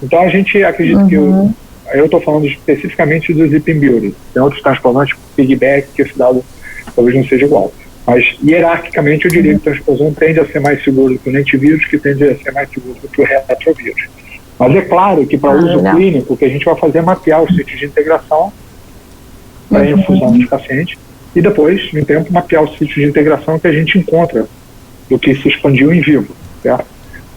Speaker 1: Então a gente acredita que eu estou falando especificamente do Zipin Beauty. Tem outros transposantes, piggyback, que esse dado talvez não seja igual. Mas, hierarquicamente, eu diria que o transposon tende a ser mais seguro do que o lentivírus, que tende a ser mais seguro do que o retrovírus. Mas é claro que, para uso clínico, o que a gente vai fazer é mapear os sítios de integração para a infusão dos pacientes e depois, no tempo, mapear os sítios de integração que a gente encontra do que se expandiu em vivo. Certo?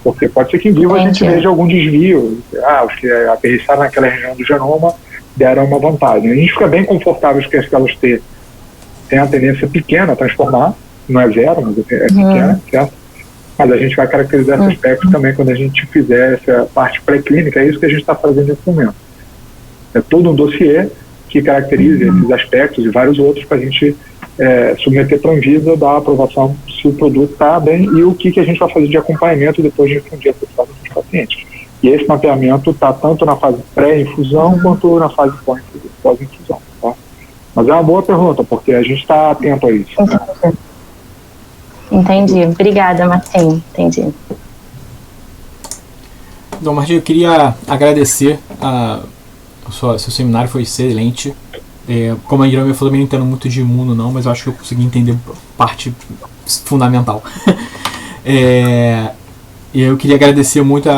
Speaker 1: Porque pode ser que em vivo a gente veja algum desvio. Os que aterrissaram naquela região do genoma deram uma vantagem. A gente fica bem confortável que as células T têm a tendência pequena a transformar, não é zero, mas é pequena, certo? Mas a gente vai caracterizar esse aspecto também quando a gente fizer essa parte pré-clínica, é isso que a gente está fazendo nesse momento. É todo um dossiê que caracteriza esses aspectos e vários outros para a gente submeter para a Anvisa, dar a aprovação se o produto está bem e o que a gente vai fazer de acompanhamento depois de infundir a substância dos pacientes. E esse mapeamento está tanto na fase pré-infusão quanto na fase pós-infusão. Tá? Mas é uma boa pergunta, porque a gente está atento a isso. Né?
Speaker 4: Entendi. Obrigada, Martim. Entendi.
Speaker 2: Então, Martim, eu queria agradecer seu seminário, foi excelente. Como a Irama falou, eu não entendo muito de imuno não, mas eu acho que eu consegui entender parte fundamental. E eu queria agradecer muito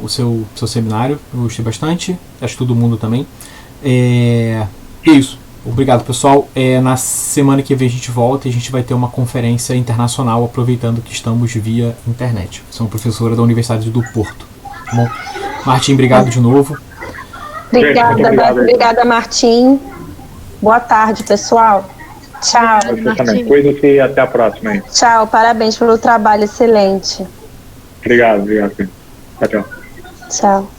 Speaker 2: o seu seminário, eu gostei bastante, acho que todo mundo também. É isso. Obrigado, pessoal. Na semana que vem a gente volta e a gente vai ter uma conferência internacional, aproveitando que estamos via internet. Sou professora da Universidade do Porto. Tá bom? Martim, obrigado de novo.
Speaker 3: Obrigada, Martim. Boa tarde, pessoal. Tchau.
Speaker 1: Você também. Cuida-se e até a próxima. Hein?
Speaker 3: Tchau, parabéns pelo trabalho excelente.
Speaker 1: Obrigado. Tchau.
Speaker 3: Tchau.